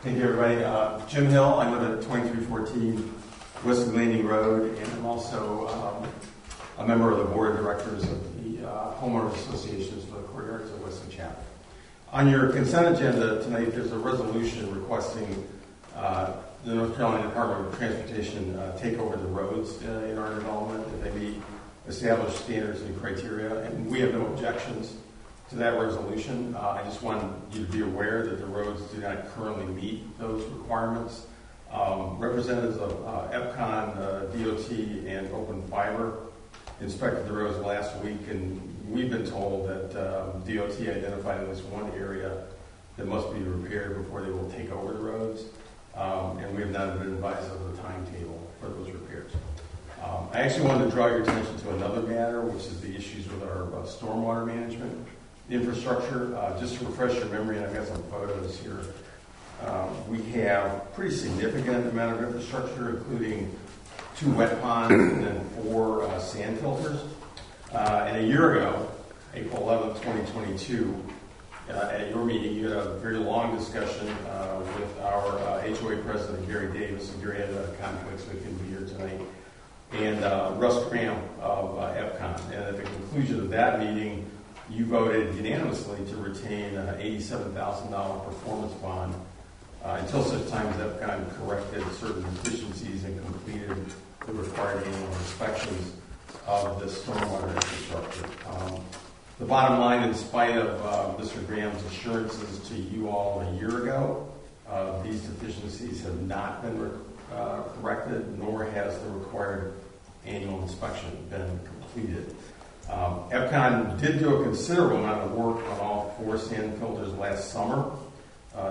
Thank you, everybody. Jim Hill. I live at 2314 West Landing Road, and I'm also a member of the board of directors of the homeowners associations for the courtyards of Weston Chapel. On your consent agenda tonight, there's a resolution requesting the North Carolina Department of Transportation take over the roads in our development if they meet established standards and criteria, and we have no objections to that resolution. I just want you to be aware that the roads do not currently meet those requirements. Representatives of EPCON, DOT, and Open Fiber inspected the roads last week, and we've been told that DOT identified at least one area that must be repaired before they will take over the roads, and we have not been advised of the timetable for those repairs. I actually wanted to draw your attention to another matter, which is the issues with our stormwater management infrastructure. Just to refresh your memory, and I've got some photos here, we have a pretty significant amount of infrastructure, including 2 wet ponds and then 4 sand filters. And a year ago, April 11th, 2022, at your meeting, you had a very long discussion with our HOA president, Gary Davis, and Gary had conflicts, so he couldn't be here tonight, and Russ Graham of EPCON. And at the conclusion of that meeting, you voted unanimously to retain an $87,000 performance bond until such time as EPCON corrected certain deficiencies and completed the required annual inspections of the stormwater infrastructure. The bottom line, in spite of Mr. Graham's assurances to you all a year ago, these deficiencies have not been corrected, nor has the required annual inspection been completed. EPCON did do a considerable amount of work on all 4 sand filters last summer.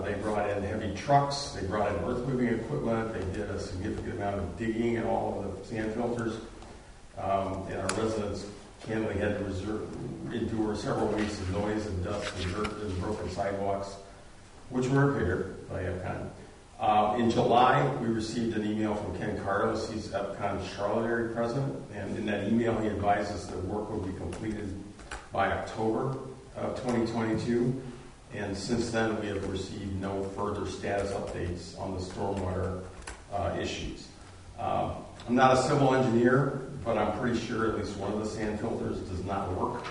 They brought in heavy trucks, they brought in earth moving equipment, they did a significant amount of digging in all of the sand filters, and our residents candidly had to endure several weeks of noise and dust and dirt and broken sidewalks, which were repaired by EPCON. In July, we received an email from Ken Cardos. He's EPCON's Charlotte area president, and in that email he advised us that work will be completed by October of 2022, and since then we have received no further status updates on the stormwater issues. I'm not a civil engineer, but I'm pretty sure at least one of the sand filters does not work.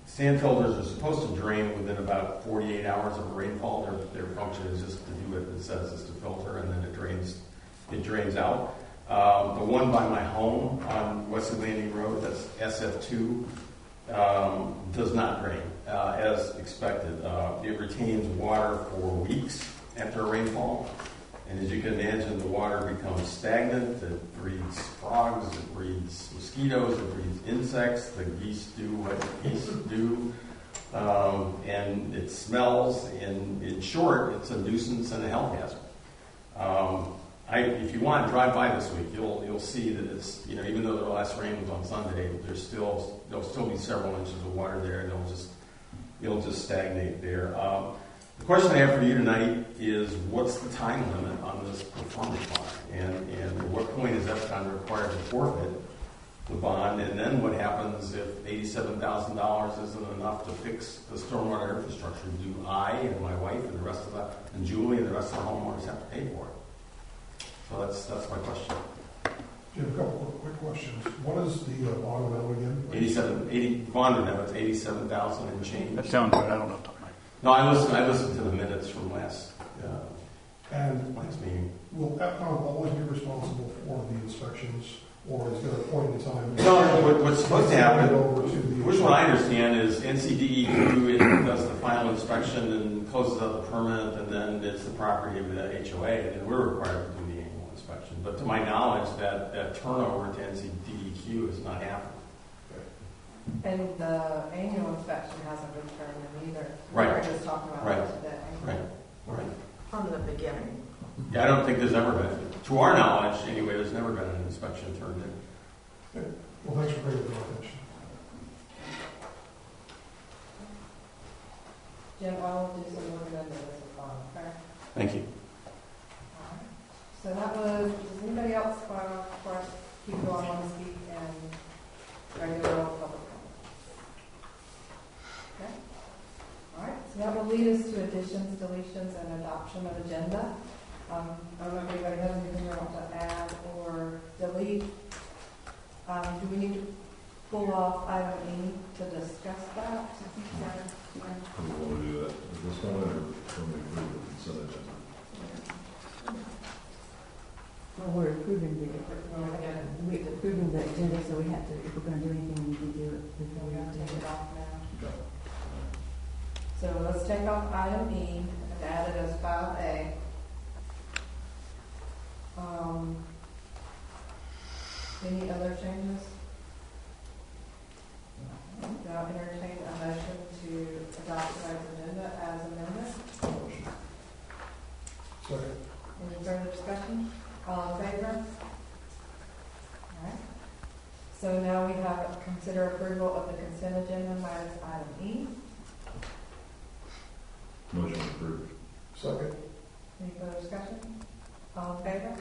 Sand filters are supposed to drain within about 48 hours of rainfall. Their function is just to do what it says is to filter, and then it drains out. The one by my home on West Landing Road, that's SF2, does not drain as expected. It retains water for weeks after a rainfall, and as you can imagine, the water becomes stagnant. It breeds frogs, it breeds mosquitoes, it breeds insects. The geese do what geese do, and it smells. And in short, it's a nuisance and a health hazard. If you want to drive by this week, you'll see that it's, even though the last rain was on Sunday, there'll still be several inches of water there, and it'll just stagnate there. The question I have for you tonight is, what's the time limit on this performance bond? And at what point is EPCON required to forfeit the bond? And then what happens if $87,000 isn't enough to fix the stormwater infrastructure? Do I and my wife and the rest of and Julie and the rest of the homeowners have to pay for it? So that's my question. Jim, a couple of quick questions. What is the bond amount again? Bond amount is $87,000 and change. That sounds right. I don't know. No, I listened to the minutes from last meeting. Will EPCON always be responsible for the inspections, or is there a point in time? No, what's supposed to happen, which what I understand is NCDEQ does the final inspection and closes out the permit, and then it's the property of the HOA, and we're required to do the annual inspection. But to my knowledge, that turnover to NCDEQ has not happened. And the annual inspection hasn't been turned in either. Right. We were just talking about that today. Right. From the beginning. Yeah, I don't think there's ever been, to our knowledge anyway, there's never been an inspection turned in. Okay. Well, thanks for bringing it to our attention. Jim, I'll do some more than this as well, okay? Thank you. All right. So that was, does anybody else for us keep going on to speak and regular public comment? Okay. All right. So That will lead us to additions, deletions, and adoption of agenda. I don't know if anybody has anything they want to add or delete. Do we need to pull off item E to discuss that? How do you want to do that? Is this one or from the approve the consent agenda? Well, we're approving we're approving the agenda, so we have to, if we're going to do anything, we need to do it before we Take do it it. off now. Okay. So let's take off item E and add it as 5A. Any other changes? Now entertain a motion to adopt tonight's agenda as amended. Motion. Second. Any further discussion? All in favor? All right. So now we have consider approval of the consent agenda minus item E. Motion approved. Second. Any further discussion? All in favor?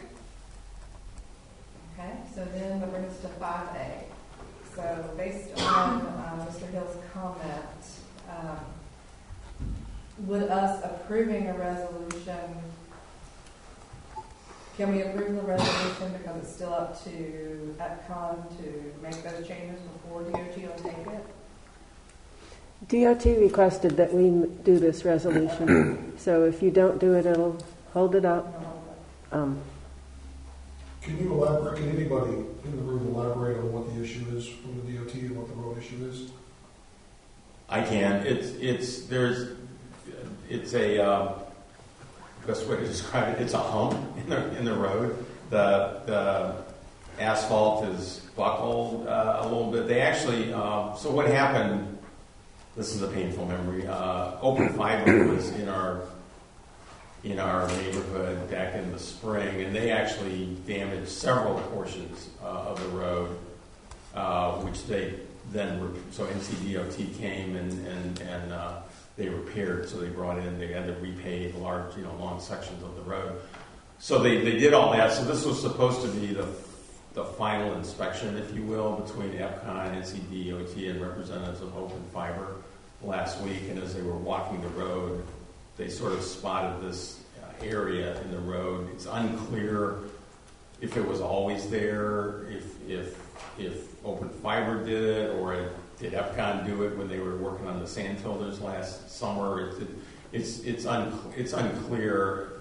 Okay, so then that brings us to 5A. So based on Mr. Hill's comment, would us approving a resolution, can we approve the resolution because it's still up to EPCON to make those changes before DOT will take it? DOT requested that we do this resolution, so if you don't do it, it'll hold it up. Can you elaborate, can anybody in the room elaborate on what the issue is from the DOT and what the road issue is? I can. It's a best way to describe it. It's a hump in the road. The asphalt is buckled a little bit. They actually. So what happened? This is a painful memory. Open Fiber was in our neighborhood back in the spring, and they actually damaged several portions of the road, which they then so NCDOT came and they repaired. So they brought in, they had to repave large, long sections of the road. So they did all that. So this was supposed to be the final inspection, if you will, between EPCON, NCDOT, and representatives of Open Fiber last week. And as they were walking the road, they sort of spotted this area in the road. It's unclear if it was always there, if Open Fiber did it, or did EPCON do it when they were working on the sand filters last summer. It's unclear.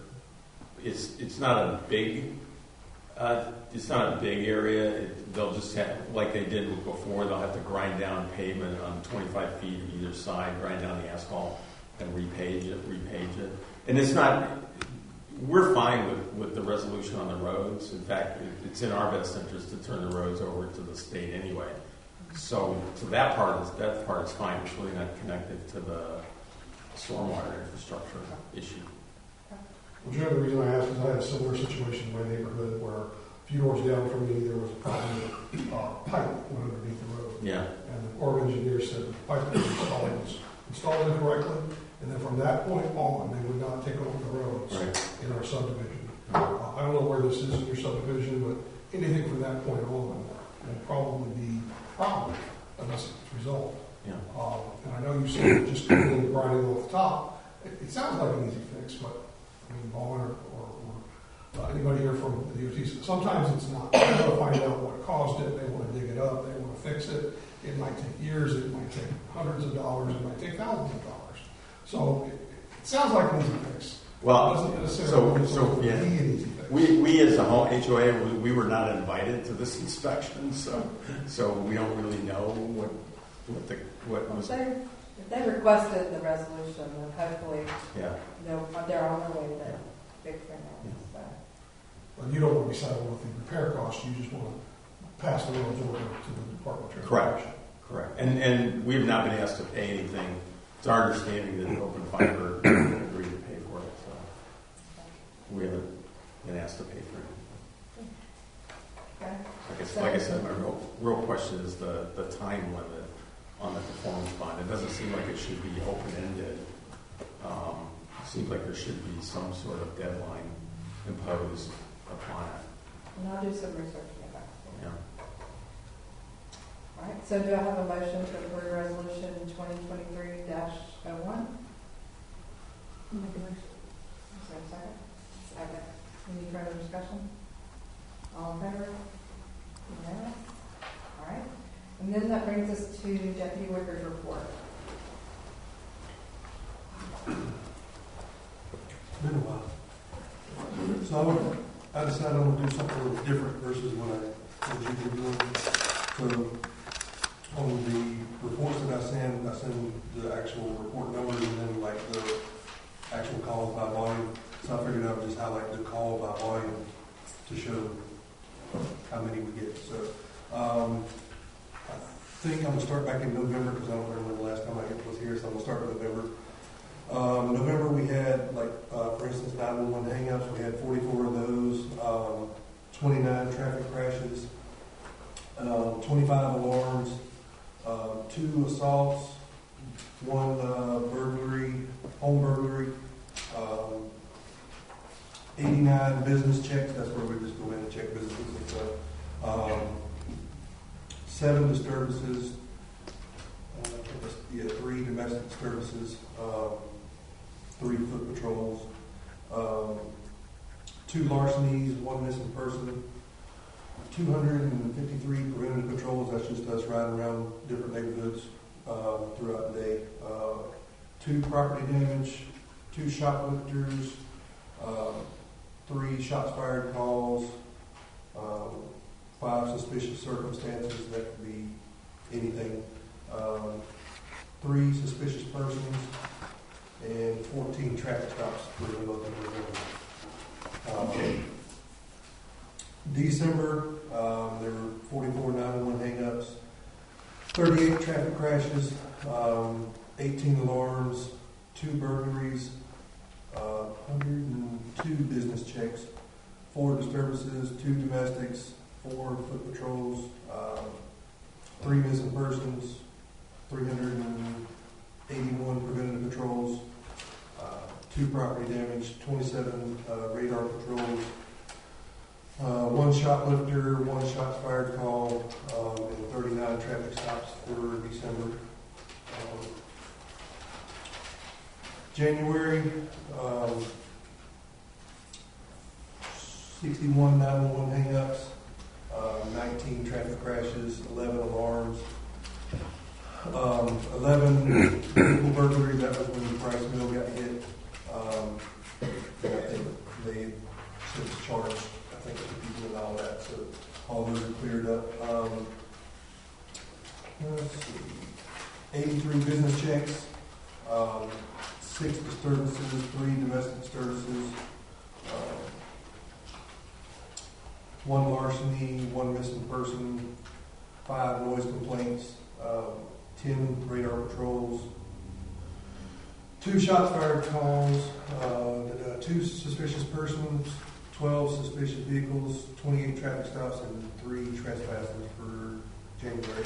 It's not a big area. They'll just have, like they did before, they'll have to grind down pavement on 25 feet either side, grind down the asphalt, and repage it. And it's not, we're fine with the resolution on the roads. In fact, it's in our best interest to turn the roads over to the state anyway. So that part is fine. It's really not connected to the stormwater infrastructure issue. Well, Joe, the reason I asked is I had a similar situation in my neighborhood where a few doors down from me there was a problem with pipe went underneath the road. Yeah. And the Corps of Engineers said the pipe that was installed incorrectly, and then from that point on, they would not take over the roads in our subdivision. I don't know where this is in your subdivision, but anything from that point on will probably be problematic unless it's resolved. Yeah. And I know you said just grinding the off the top. It sounds like an easy fix, but I mean, Vaughn or anybody here from the DOT, sometimes it's not. They want to find out what caused it. They want to dig it up. They want to fix it. It might take years. It might take hundreds of dollars. It might take thousands of dollars. So it sounds like an easy fix. Well, it doesn't necessarily yeah. be an easy fix. We as a HOA, we were not invited to this inspection, so we don't really know what was. If they requested the resolution, then hopefully they're on their way to fixing it. So. But you don't want to be saddled with the repair cost. You just want to pass the roads over to the Department of Transportation. Correct. And we have not been asked to pay anything. It's our understanding that Open Fiber agreed to pay for it, so we haven't been asked to pay for it. Okay. Like I said, my real question is the time limit on the performance bond. It doesn't seem like it should be open-ended. It seems like there should be some sort of deadline imposed upon it. And I'll do some research and get back to you. Yeah. All right. So do I have a motion to approve resolution 2023-01? discussion? All in favor? Unanimous? All right. And then that brings us to Deputy Wicker's report. Been a while. So I decided I'm gonna do something a little different versus what I usually do. So on the reports that I send the actual report numbers and then like the actual calls by volume. So I figured I would just highlight the call by volume to show how many we get. So I think I'm gonna start back in November because I don't remember the last time I was here. So I'm gonna start with November. November we had, like, for instance, 911 hang-ups. We had 44 of those, 29 traffic crashes, 25 alarms, 2 assaults, 1 burglary, home burglary, 89 business checks. That's where we just go in and check businesses and stuff. 7 disturbances, 3 domestic disturbances, 3 foot patrols, 2 larcenies, 1 missing person, 253 preventative patrols. That's just us riding around different neighborhoods throughout the day. 2 property damage, 2 shoplifters, 3 shots fired calls, 5 suspicious circumstances. That could be anything. 3 suspicious persons, and 14 traffic stops for the month of November. December, there were 44 911 hang-ups, 38 traffic crashes, 18 alarms, 2 burglaries, 102 business checks, 4 disturbances, 2 domestics, 4 foot patrols, 3 missing persons, 381 preventative patrols, 2 property damage, 27 radar patrols, 1 shoplifter, 1 shots fired call, and 39 traffic stops for December. January, 61 911 hang-ups, 19 traffic crashes, 11 alarms, 11 vehicle burglaries. That was when the Price Mill got hit. I think they said it's charged, I think, to people and all that. So all those are cleared up. Let's see. 83 business checks, 6 disturbances, 3 domestic disturbances, 1 larceny, 1 missing person, 5 noise complaints, 10 radar patrols, 2 shots fired calls, 2 suspicious persons, 12 suspicious vehicles, 28 traffic stops, and 3 trespasses for January.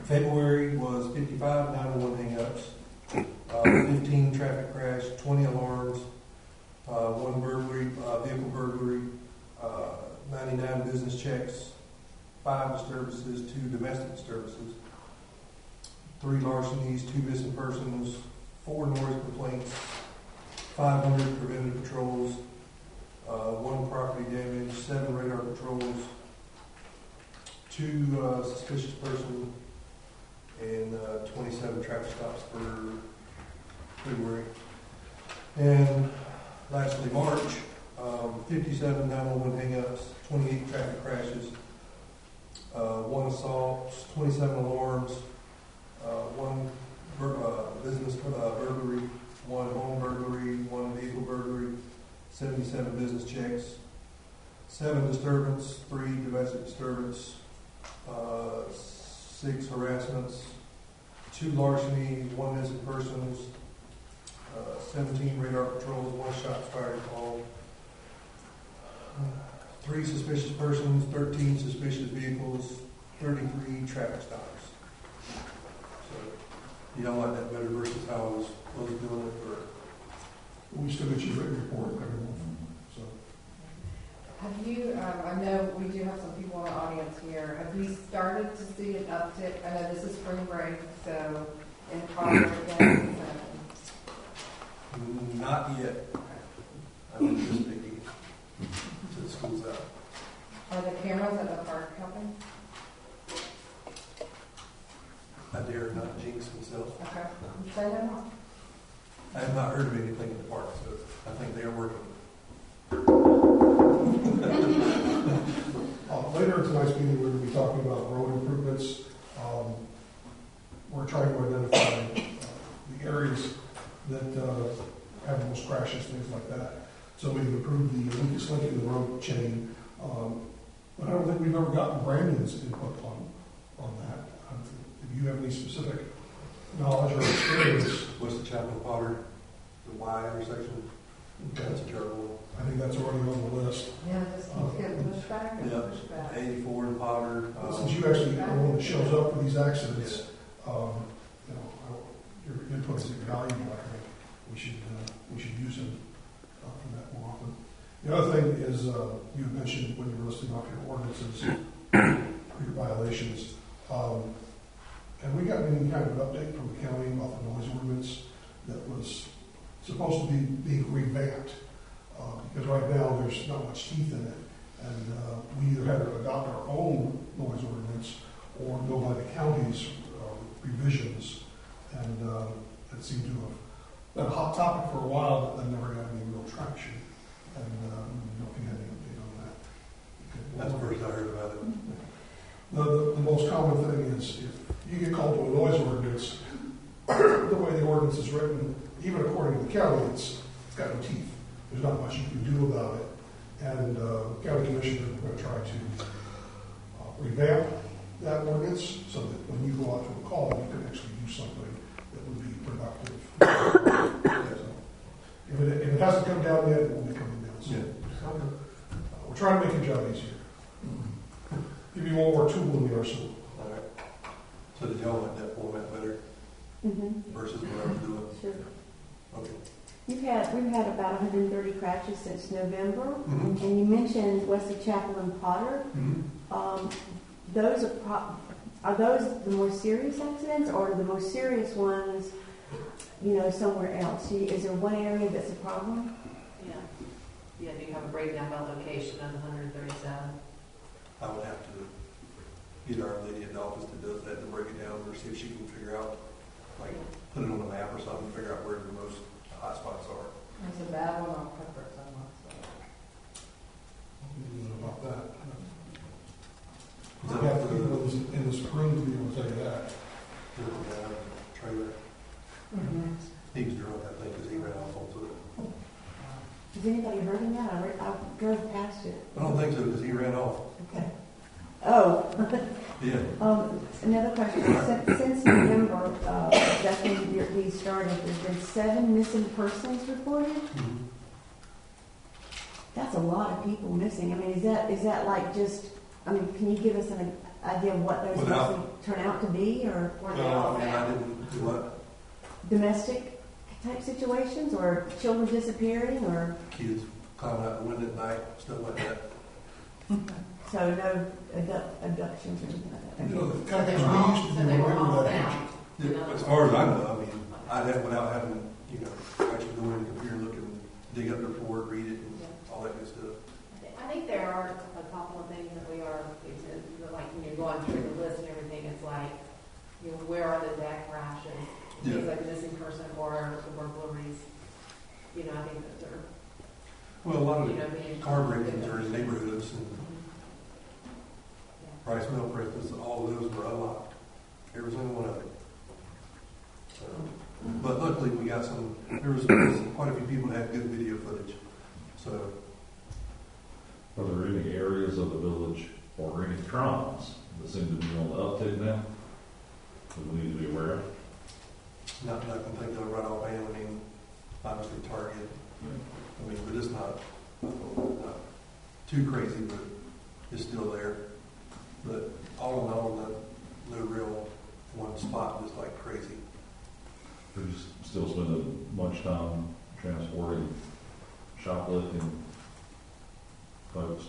February was 55 911 hang-ups, 15 traffic crash, 20 alarms, 1 burglary, vehicle burglary, 99 business checks, 5 disturbances, 2 domestic disturbances, 3 larcenies, 2 missing persons, 4 noise complaints, 500 preventative patrols, 1 property damage, 7 radar patrols, 2 suspicious persons, and 27 traffic stops for February. And lastly, March, 57 911 hang-ups, 28 traffic crashes, 1 assault, 27 alarms, 1 business burglary, 1 home burglary, 1 vehicle burglary, 77 business checks, 7 disturbance, 3 domestic disturbance, 6 harassments, 2 larcenies, 1 missing persons, 17 radar patrols, 1 shots fired call, 3 suspicious persons, 13 suspicious vehicles, 33 traffic stops. So, y'all like that better versus how I was doing it? Or We still get your written report every month. So Have you, I know we do have some people in the audience here, have we started to see an uptick? I know this is spring break, so in college again. not yet. I think this biggie to the schools out. Are the cameras at the park helping? I dare not jinx myself. Okay. Say no more. I have not heard of anything in the park, so I think they are working. Later in tonight's meeting, we're going to be talking about road improvements. We're trying to identify the areas that have the most crashes, things like that. So we can improve the weakest link in the road chain. But I don't think we've ever gotten Brandon's input on that. If you have any specific knowledge or experience, What's the Chapel Potter, the Y intersection? That's a terrible I think that's already on the list. Yeah, just keep getting pushed back and Yeah. pushed back. 84 in Potter. Since you actually are the one that shows up for these accidents, your input is invaluable. I think we should use it for that more often. The other thing is you mentioned when you were listing off your ordinances, your violations, and we got any kind of update from the county about the noise ordinance that was supposed to be being revamped. Because right now there's not much teeth in it, and we either had to adopt our own noise ordinance or go by the county's revisions, and it seemed to have been a hot topic for a while, but then never got any real traction. And if you had any update on that. That's the first I heard about it. The most common thing is if you get called to a noise ordinance, the way the ordinance is written, even according to the county, it's got no teeth. There's not much you can do about it. And county commissioners are going to try to revamp that ordinance so that when you go out to a call, you can actually do something that would be productive. So, if it hasn't come down yet, it will be coming down soon. So, we're trying to make your job easier. Give you one more tool in the arsenal. All right. So did y'all like that format better versus what I was doing? Sure. Okay. We've had about 130 crashes since November, Mhm. and you mentioned Wesley Chapel and Potter. Mm-hmm. Those are those the more serious accidents, or are the most serious ones, somewhere else? Is there one area that's a problem? Yeah, do you have a breakdown by location of the 137? I would have to get our lady at the office that does that to break it down or see if she can figure out, like, put it on a map or something, figure out where the most hot spots are. There's a bad one on Pepper somewhere. I don't know about that. Is You that have for people the in this room to be able to tell you that. trailer? He was drunk, I think, because he ran off onto it. Has anybody heard of that? I drove past it. I don't think so, because he ran off. Okay. Oh. Yeah. Another question. Since November, that's when these started, there's been 7 missing persons reported. Mm-hmm. That's a lot of people missing. I mean, is that like just? I mean, can you give us an idea of what those Without- missing turn out to be, or Were they all I found? didn't do what? domestic type situations, or children disappearing, or Kids climbing out the window at night, stuff like that. so no abductions or anything like that? You know, Okay. the kind of things So we used to do they were when we all were that age. found. Yeah, as far as I know, I mean, I'd have, without having, actually go in the computer, look and dig up the report, read it, and all that good stuff. I think there are a couple of things that we are, like when you're going through the list and everything, it's like, where are the deck crashes? Things like missing person or burglaries. I think that they're, Well, a lot of being. car break-ins are in neighborhoods, and Yeah. Rice Mill, for instance, all of those were unlocked. Every single one of them. So, but luckily, we got there was quite a few people that had good video footage. So, Are there any areas of the village or any crimes that seem to be on the uptick now that we need to be aware of? not that I can think of right offhand. I mean, obviously Target. I mean, but it's not too crazy, but it's still there. But all in all, no real one spot just like crazy. We're just still spending much time transporting shoplifting folks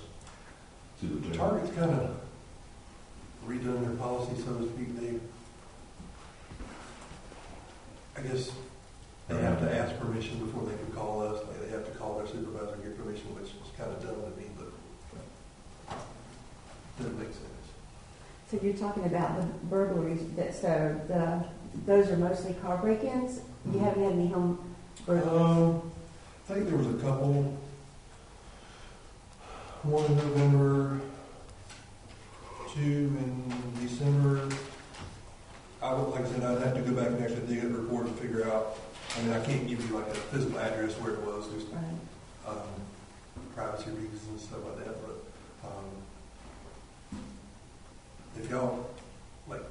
to the jail. Target's kind of redone their policy, so to speak. I guess they have to ask permission before they can call us. Like, they have to call their supervisor and get permission, which is kind of dumb to me, but that makes sense. So you're talking about the burglaries, those are mostly car break-ins? You haven't had any home burglaries? I think there was a couple. One in November, 2 in December. Like I said, I'd have to go back and actually dig at the report and figure out. I mean, I can't give you like a physical address where it was, just Right. privacy reasons and stuff like that. But if y'all like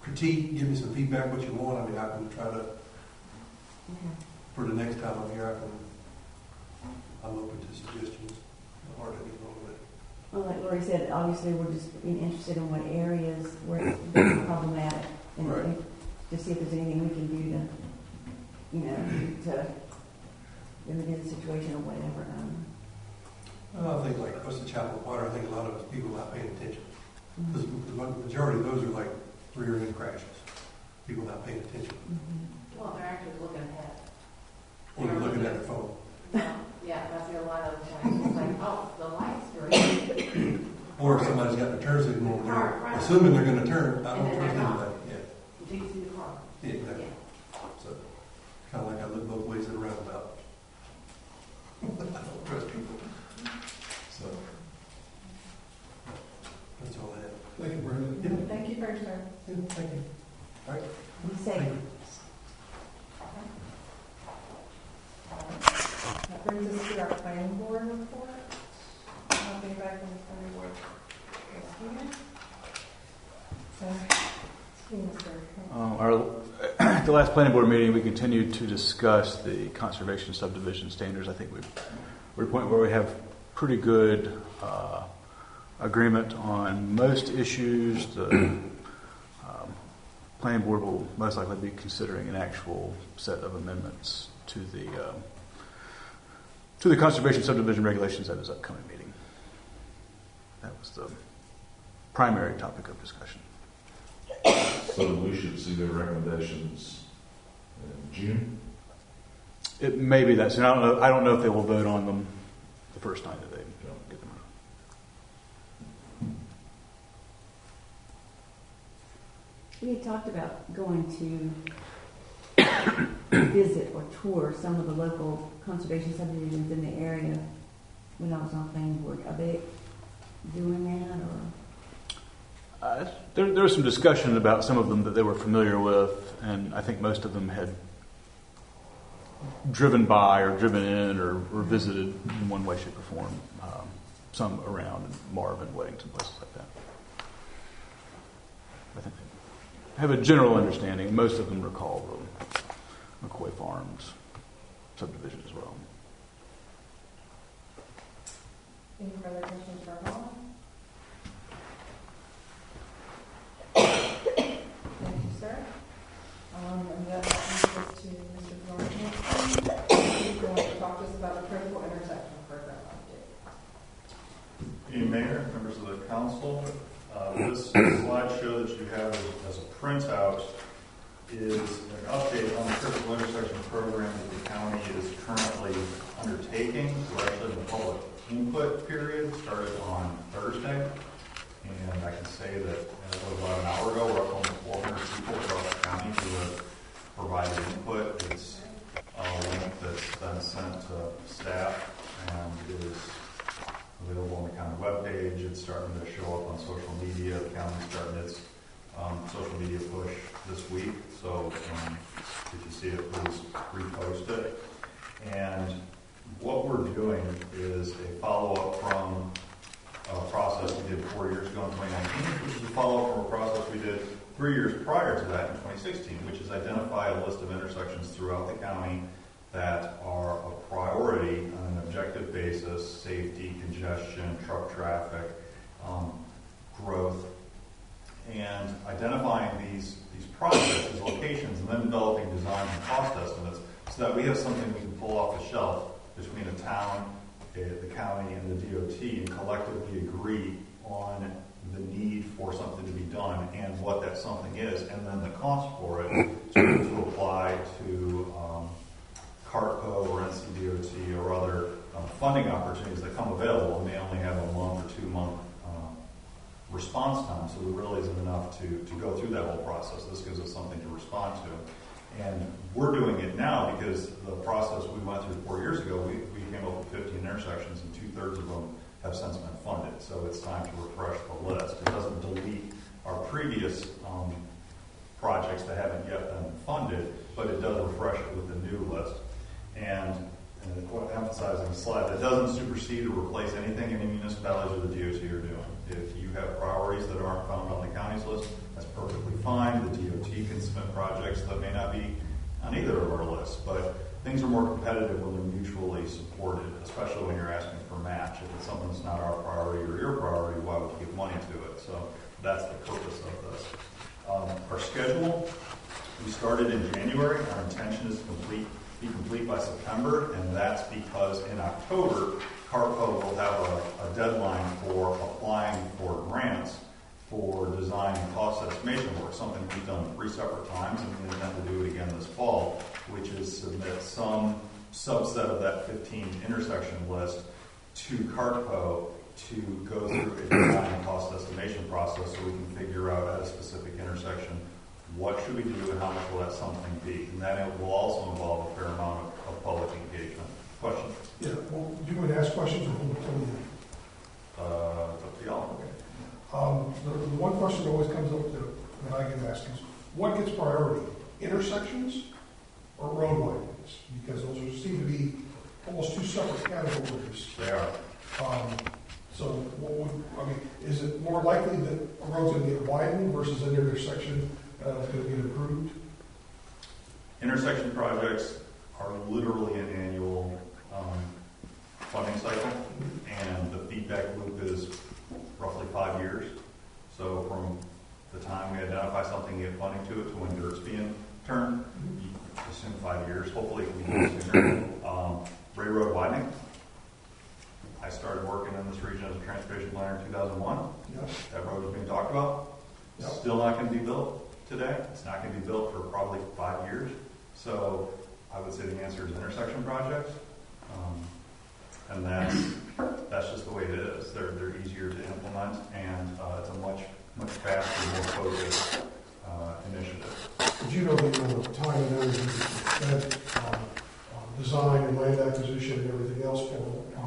critique, give me some feedback, what you want. I mean, I can try to for the next time I'm here. I'm open to suggestions. I'm hard to get wrong with it. Well, like Lori said, obviously we're just interested in what areas where it's been problematic and Right. to see if there's anything we can do to remedy the situation or whatever. I think like what's the Chapel Water? I think a lot of people not paying attention. Because the majority of those are like rear-end crashes. People not paying attention. Well, they're actually looking ahead. Or they're looking at their phone. Yeah, I see a lot of times, it's like, oh, the light's green. Or if somebody's got the turn signal, and Right, they're right. assuming they're going to turn. I And don't then trust they're not. anybody. Do you see the car? Yeah, exactly. Yeah. So, kind of like I look both ways at a roundabout. I don't trust people. So, that's all I have. Thank you, Brandon. Yeah. Thank you for your service. Yeah, thank you. All right. Be safe. Thank you. That brings us to our planning board report. Nothing back from the planning board this year. The last planning board meeting, we continued to discuss the conservation subdivision standards. I think we're at a point where we have pretty good agreement on most issues. The planning board will most likely be considering an actual set of amendments to the conservation subdivision regulations at his upcoming meeting. That was the primary topic of discussion. So we should see their recommendations in June? It may be that soon. I don't know if they will vote on them the first time that they get them. We had talked about going to visit or tour some of the local conservation subdivisions in the area when I was on planning board. Are they doing that or? There was some discussion about some of them that they were familiar with, and I think most of them had driven by or driven in or visited in one way, shape, or form. Some around Marvin, Weddington, places like that. I think they have a general understanding. Most of them recall the McCoy Farms subdivision as well. Any further questions for Ron? Thank you, sir. And that brings us to Mr. Thornton. He's going to talk to us about the critical intersection program update. Evening, Mayor, members of the council. This slideshow that you have as a printout is an update on the critical intersection program that the county is currently undertaking. We're actually in the public input period, started on Thursday. And I can say that as of about an hour ago, we're up almost 400 people across the county who have provided input. It's a link that's been sent to staff and is available on the county webpage. It's starting to show up on social media. The county's starting its social media push this week. So if you see it, please repost it. And what we're doing is a follow-up from a process we did 4 years ago in 2019, which is a follow-up from a process we did 3 years prior to that in 2016, which is identify a list of intersections throughout the county that are a priority on an objective basis: safety, congestion, truck traffic, growth, and identifying these projects as locations and then developing design and cost estimates so that we have something we can pull off the shelf between a town, the county, and the DOT and collectively agree on the need for something to be done and what that something is, and then the cost for it to apply to CARTCO or NCDOT or other funding opportunities that come available, and they only have a month or 2 month response time, so there really isn't enough to go through that whole process. This gives us something to respond to. And we're doing it now because the process we went through 4 years ago, we came up with 15 intersections, and 2/3 of them have since been funded. So it's time to refresh the list. It doesn't delete our previous projects that haven't yet been funded, but it does refresh it with the new list. And emphasizing the slide, that doesn't supersede or replace anything any municipalities or the DOT are doing. If you have priorities that aren't found on the county's list, that's perfectly fine. The DOT can submit projects that may not be on either of our lists, but things are more competitive when they're mutually supported, especially when you're asking for match. If it's something that's not our priority or your priority, why would you give money to it? So that's the purpose of this. Our schedule, we started in January. Our intention is to be complete by September, and that's because in October, CARTCO will have a deadline for applying for grants for design and cost estimation work, something we've done 3 separate times, and we intend to do it again this fall, which is submit some subset of that 15 intersection list to CARTCO to go through a design and cost estimation process so we can figure out at a specific intersection what should we do and how much will that something be. And then it will also involve a fair amount of public engagement. Questions? Yeah, well, do you want to ask questions or hold it till the end? It's up to y'all. Okay. The one question that always comes up that I get asked is, what gets priority, intersections or road widenings? Because those seem to be almost 2 separate categories. They are. So, is it more likely that a road's going to get widened versus an intersection that's going to get improved? Intersection projects are literally an annual funding cycle, and the feedback loop is roughly 5 years. So from the time we identify something and get funding to it to when dirt's being turned, you assume 5 years. Hopefully it can be sooner. Ray Road widening. I started working in this region as a transportation planner in 2001. Yep. That road was being talked about. Yep. Still not going to be built today. It's not going to be built for probably 5 years. So I would say the answer is intersection projects. And that's just the way it is. They're easier to implement, and it's a much faster, more focused initiative. But you know the time and energy spent on design and land acquisition and everything else for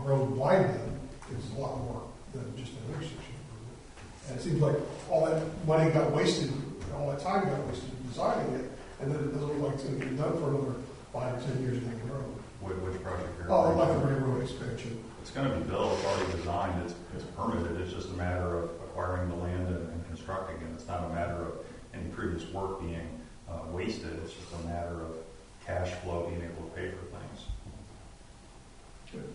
road widening is a lot more than just an intersection improvement. And it seems like all that money got wasted, all that time got wasted designing it, and then it doesn't look like it's going to get done for another 5 or 10 years down the road. Which project you're Like the railroad expansion. It's going to be built, it's already designed, it's permitted. It's just a matter of acquiring the land and constructing it. It's not a matter of any previous work being wasted. It's just a matter of cash flow being able to pay for things. Good.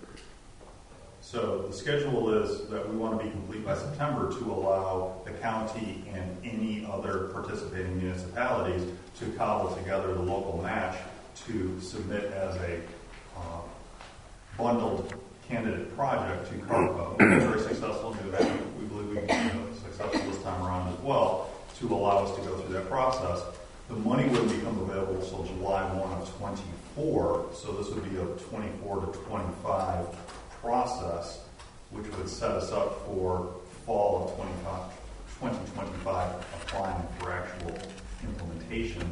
So the schedule is that we want to be complete by September to allow the county and any other participating municipalities to cobble together the local match to submit as a bundled candidate project to CARTCO. We were very successful in doing that. We believe we can be successful this time around as well to allow us to go through that process. The money wouldn't become available until July 1 of 24, so this would be a 24 to 25 process, which would set us up for fall of 2025 applying for actual implementation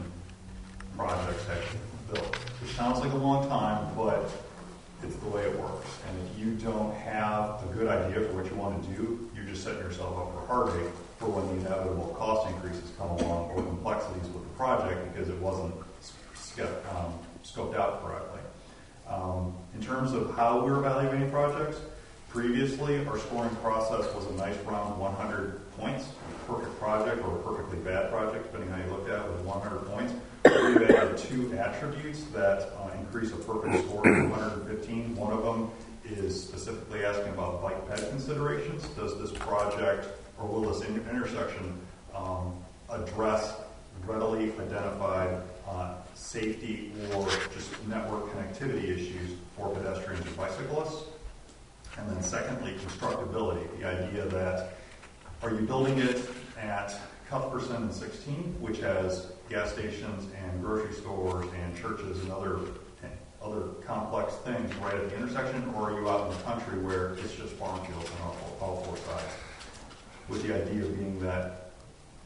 projects actually built. Which sounds like a long time, but it's the way it works. And if you don't have a good idea for what you want to do, you're just setting yourself up for heartache for when the inevitable cost increases come along or complexities with the project because it wasn't scoped out correctly. In terms of how we're evaluating projects, previously our scoring process was a nice round 100 points. A perfect project or a perfectly bad project, depending how you looked at it, was 100 points. We've added 2 attributes that increase a perfect score to 115. One of them is specifically asking about bike ped considerations. Does this project or will this intersection address readily identified safety or just network connectivity issues for pedestrians and bicyclists? And then secondly, constructability, the idea that are you building it at Cuthbertson and 16, which has gas stations and grocery stores and churches and other other complex things right at the intersection, or are you out in the country where it's just farm fields on all four sides? With the idea being that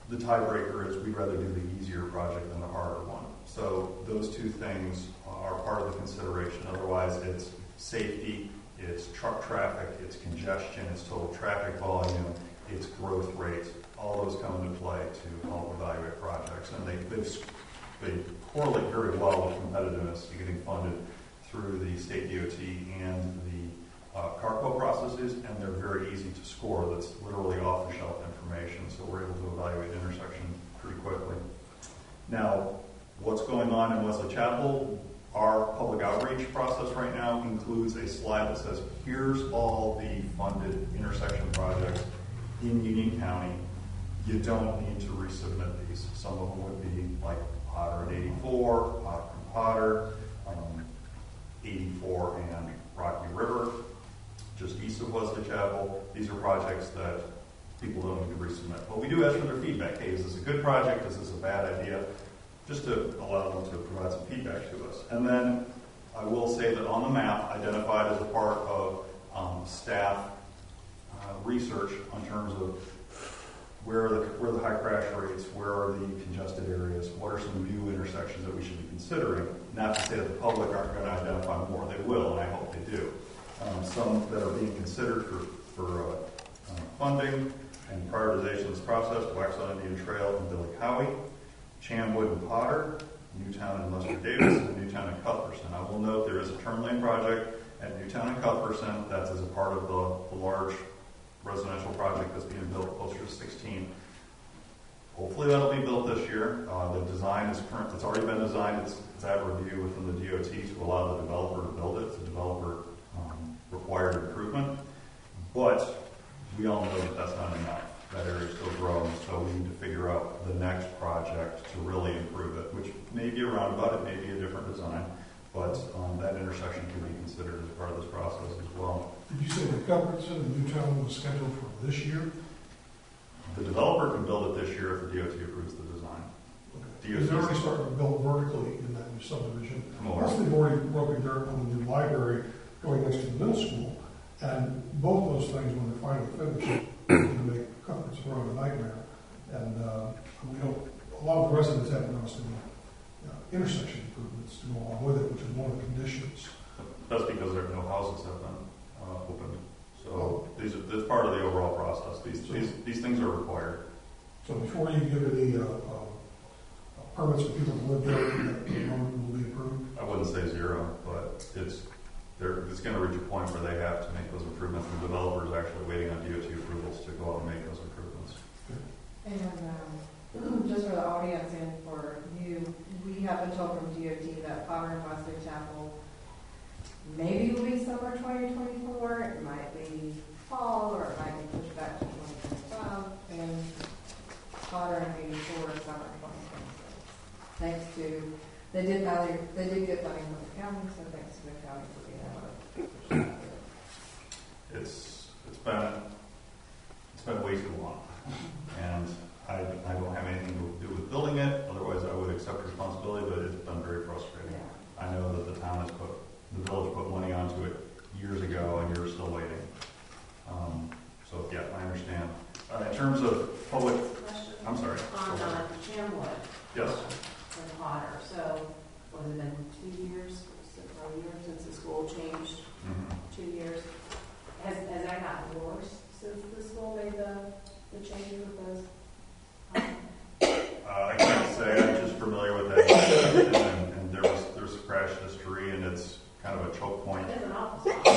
the tiebreaker is we'd rather do the easier project than the harder one. So those two things are part of the consideration. Otherwise, it's safety, it's truck traffic, it's congestion, it's total traffic volume, it's growth rate. All those come into play to help evaluate projects. And they correlate very well with competitiveness to getting funded through the state DOT and the CARCO processes, and they're very easy to score. That's literally off-the-shelf information, so we're able to evaluate intersection pretty quickly. Now, what's going on in Wesley Chapel? Our public outreach process right now includes a slide that says, here's all the funded intersection projects in Union County. You don't need to resubmit these. Some of them would be like Potter and 84, Potter and Potter, 84 and Rocky River, just east of Wesley Chapel. These are projects that people don't need to resubmit. But we do ask for their feedback. Hey, is this a good project? Is this a bad idea? Just to allow them to provide some feedback to us. And then I will say that on the map, identified as a part of staff research in terms of where are the high crash rates, where are the congested areas, what are some new intersections that we should be considering. Not to say that the public aren't going to identify more. They will, and I hope they do. Some that are being considered for funding and prioritization of this process, Waxaw Indian Trail and Billy Cowie, Chamwood and Potter, Newtown and Lester Davis, and Newtown and Cuthbertson. I will note there is a turn lane project at Newtown and Cuthbertson that's as a part of the large residential project that's being built closer to 16. Hopefully that'll be built this year. The design is current. It's already been designed. It's at review within the DOT to allow the developer to build it. It's a developer required improvement. But we all know that that's not enough. That area is still growing, so we need to figure out the next project to really improve it, which may be a roundabout, it may be a different design, but that intersection can be considered as part of this process as well. Did you say that Cuthbertson and Newtown was scheduled for this year? The developer can build it this year if the DOT approves the design. Okay. They're already starting to build vertically in that new subdivision. More. Plus, they've already broken dirt on the new library going next to the middle school, and both those things, when they're finally finished, are going to make Cuthbertson Road a nightmare. And we don't. A lot of the residents haven't noticed any intersection improvements to go along with it, which is one of the conditions. That's because there are no houses have been opened. So that's part of the overall process. These things are required. So before you give any permits for people to live there, the road will be approved? I wouldn't say zero, but it's going to reach a point where they have to make those improvements. The developer is actually waiting on DOT approvals to go out and make those improvements. And just for the audience and for you, we have been told from DOT that Potter and Wesley Chapel maybe will be summer 2024. It might be fall, or it might be pushed back to 2025. And Potter and 84 is summer 2026. Thanks to they did get funding from the county, so thanks to the county for being able to. It's been way too long, and I don't have anything to do with building it. Otherwise, I would accept responsibility. But it's been very frustrating. Yeah. I know that the village put money onto it years ago, and you're still waiting. So yeah, I understand. In terms of public, Question I'm sorry. on Chamwood. Yes. And Potter. So, what has it been 2 years? Or a year since the school changed? Mm-hmm. 2 years. Has that gotten worse since the school made the change with those? I can't say. I'm just familiar with that. and there's a crash history, and it's kind of a choke point. It is an awful spot. I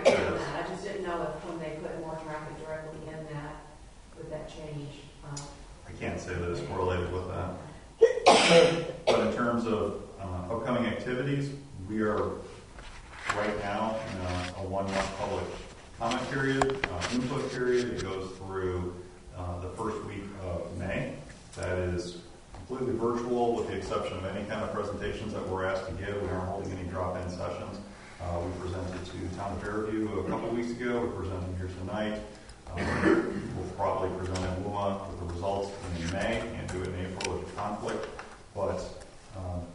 get that. I just didn't know if when they put more traffic directly in that, with that change. I can't say that it's correlated with that. But in terms of upcoming activities, we are right now in a 1-month public comment period, input period. It goes through the first week of May. That is completely virtual with the exception of any kind of presentations that we're asked to give. We aren't holding any drop-in sessions. We presented to Town of Fairview a couple weeks ago. We're presenting here tonight. We'll probably present in WUMA with the results in May. Can't do it in April with a conflict. But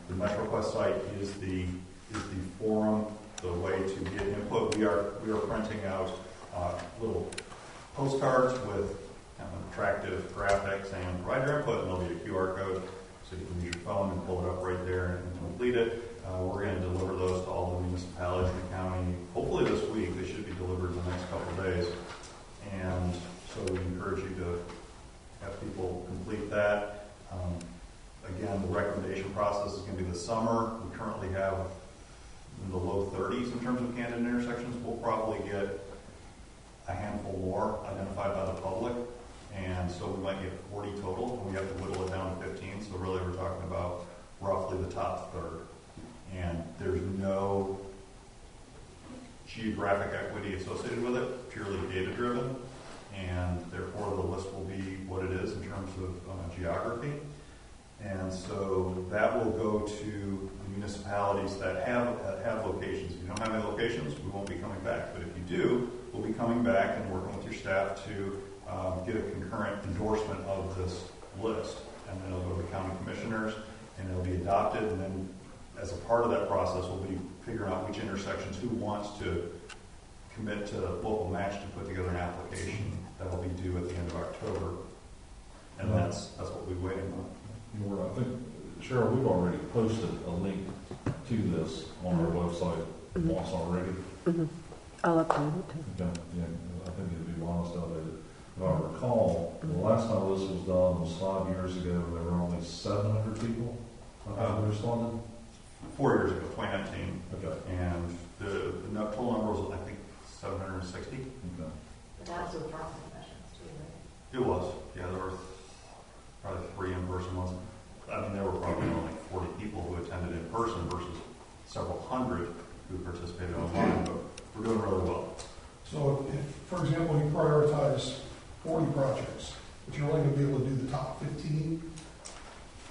the MetroQuest site is the is the forum, the way to get input. We are printing out little postcards with kind of attractive graphics saying provide your input, and there'll be a QR code so you can use your phone and pull it up right there and complete it. We're going to deliver those to all the municipalities in the county. Hopefully this week. They should be delivered in the next couple of days. And so we encourage you to have people complete that. Again, the recommendation process is going to be this summer. We currently have in the low 30s in terms of candidate intersections. We'll probably get a handful more identified by the public. And so we might get 40 total, and we have to whittle it down to 15. So really we're talking about roughly the top third. And there's no geographic equity associated with it, purely data-driven. And therefore the list will be what it is in terms of geography. And so that will go to municipalities that have locations. If you don't have any locations, we won't be coming back. But if you do, we'll be coming back and working with your staff to get a concurrent endorsement of this list. And then it'll go to the county commissioners, and it'll be adopted. And then as a part of that process, we'll be figuring out which intersections, who wants to commit to local match to put together an application that'll be due at the end of October. And that's what we're waiting on. I think, Cheryl, we've already posted a link to this on our website once already. Mm-hmm. I'll upload it too. Okay. Yeah, I think it'd be wise to update it. If I recall, the last time this was done was 5 years ago. There were only 700 people who responded. 4 years ago, 2019. Okay. And the total number was, I think, 760. Okay. But that's with drop sessions too, right? It was. Yeah, there were probably 3 in-person ones. I mean, there were probably only 40 people who attended in person versus several hundred who participated online, but we're doing really well. So if, for example, you prioritize 40 projects, but you're only going to be able to do the top 15,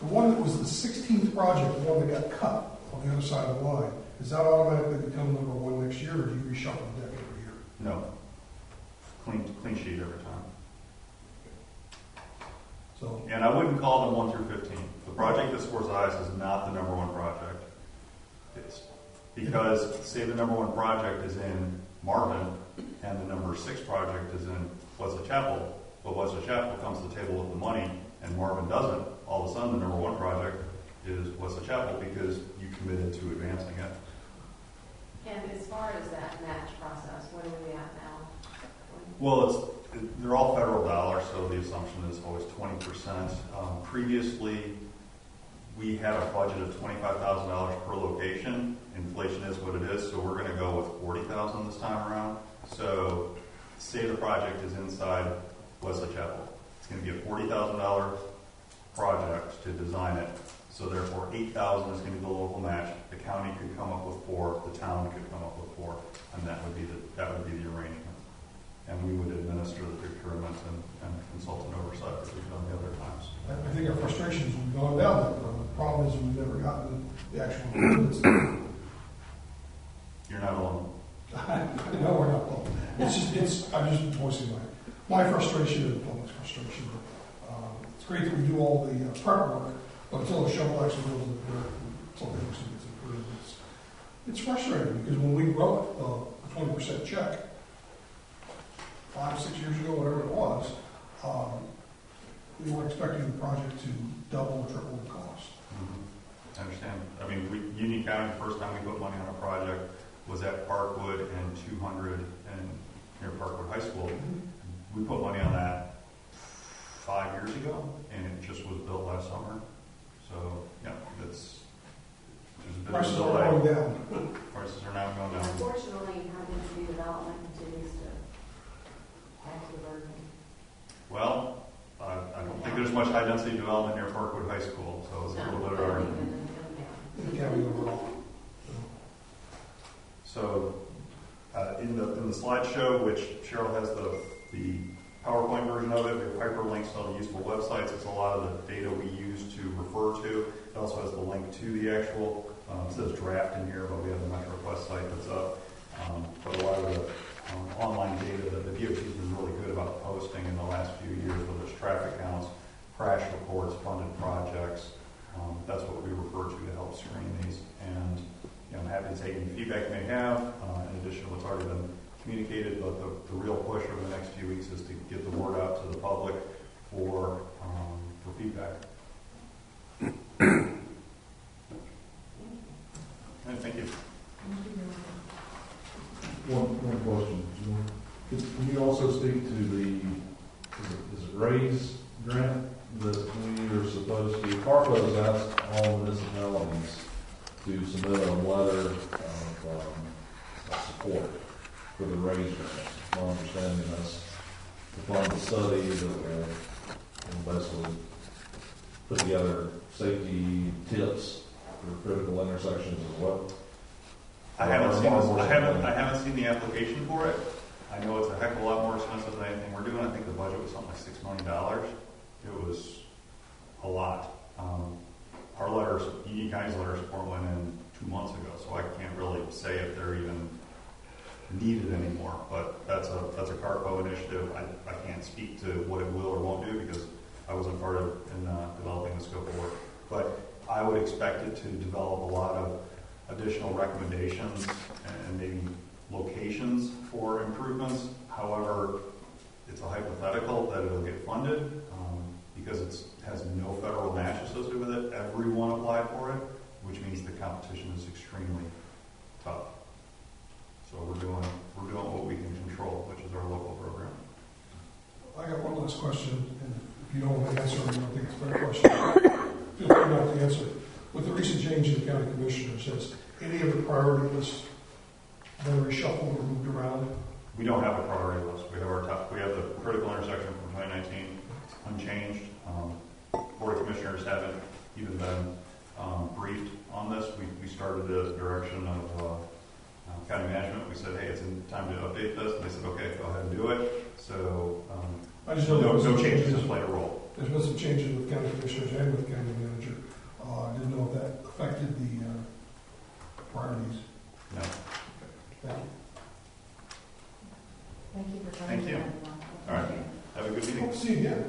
the one that was the 16th project, the one that got cut on the other side of the line, does that automatically become number one next year, or do you reshuffle the deck every year? No. Clean sheet every time. So, And I wouldn't call them 1 through 15. The project that scores the highest is not the number one project. It's because, say the number one project is in Marvin, and the number 6 project is in Wesley Chapel, but Wesley Chapel comes to the table with the money, and Marvin doesn't, all of a sudden the number one project is Wesley Chapel because you committed to advancing it. And as far as that match process, what are we at now? Well, they're all federal dollars, so the assumption is always 20%. Previously, we had a budget of $25,000 per location. Inflation is what it is, so we're going to go with $40,000 this time around. So, say the project is inside Wesley Chapel. It's going to be a $40,000 project to design it. So therefore, $8,000 is going to be the local match. The county could come up with 4. The town could come up with 4, and that would be the arrangement. And we would administer the procurement and consultant oversight as we've done the other times. I think our frustrations have gone down that road. The problem is we've never gotten the actual improvements. You're not alone. No, we're not alone. I'm just voicing my frustration and the public's frustration. It's great that we do all the prep work, but until the shovel actually goes in the dirt, until the actually gets improved, it's frustrating because when we wrote the 20% check 5-6 years ago, whatever it was, we were expecting the project to double or triple the cost. Mm-hmm. I understand. I mean, Union County, the first time we put money on a project was at Parkwood and 200 and near Parkwood High School. Mm-hmm. We put money on that 5 years ago, and it just was built last summer. So, yeah, there's a bit Prices of a are delay. going down. Prices are now going down. Unfortunately, high-density development continues to add to the burden. Well, I don't think there's much high-density development near Parkwood High School, so it's a little bit of our... The county overall. So, in the slideshow, which Cheryl has the PowerPoint version of it, we have hyperlinks to all the useful websites. It's a lot of the data we use to refer to. It also has the link to the actual, it says draft in here, but we have the MetroQuest site that's up. But a lot of the online data that the DOT has been really good about posting in the last few years, whether it's traffic counts, crash reports, funded projects. That's what we refer to help screen these. And I'm happy happy to take any feedback you may have, in addition to what's already been communicated, but the real push over the next few weeks is to get the word out to the public for feedback. And thank you. One question. Can you also speak to the, is it RAISE grant that we are supposed to, CARPA has asked all municipalities to submit a letter of support for the RAISE grant. My understanding is to fund a study that will basically put together safety tips for critical intersections as well. I haven't seen the application for it. I know it's a heck of a lot more expensive than anything we're doing. I think the budget was something like $6 million. It was a lot. Our letters, Union County's letter support went in 2 months ago, so I can't really say if they're even needed anymore. But that's a CARPO initiative. I can't speak to what it will or won't do because I wasn't part of in developing the scope of work. But I would expect it to develop a lot of additional recommendations and maybe locations for improvements. However, it's a hypothetical that it'll get funded because it has no federal match associated with it. Everyone applied for it, which means the competition is extremely tough. So we're doing what we can control, which is our local program. I got one last question, and if you don't want to answer, I don't think it's a fair question. Feel free not to answer. With the recent change in the county commissioners, has any of the priority lists been reshuffled or moved around? We don't have a priority list. We have the critical intersection from 2019 unchanged. Board of Commissioners haven't even been briefed on this. We started the direction of county management. We said, hey, it's time to update this. And they said, okay, go ahead and do it. So I just know no changes to play a role. There's been some changes with county commissioners and with county manager. I didn't know if that affected the priorities. No. Thank you. Thank you for coming. Thank you. All right. Have a good meeting. Hope to see you again.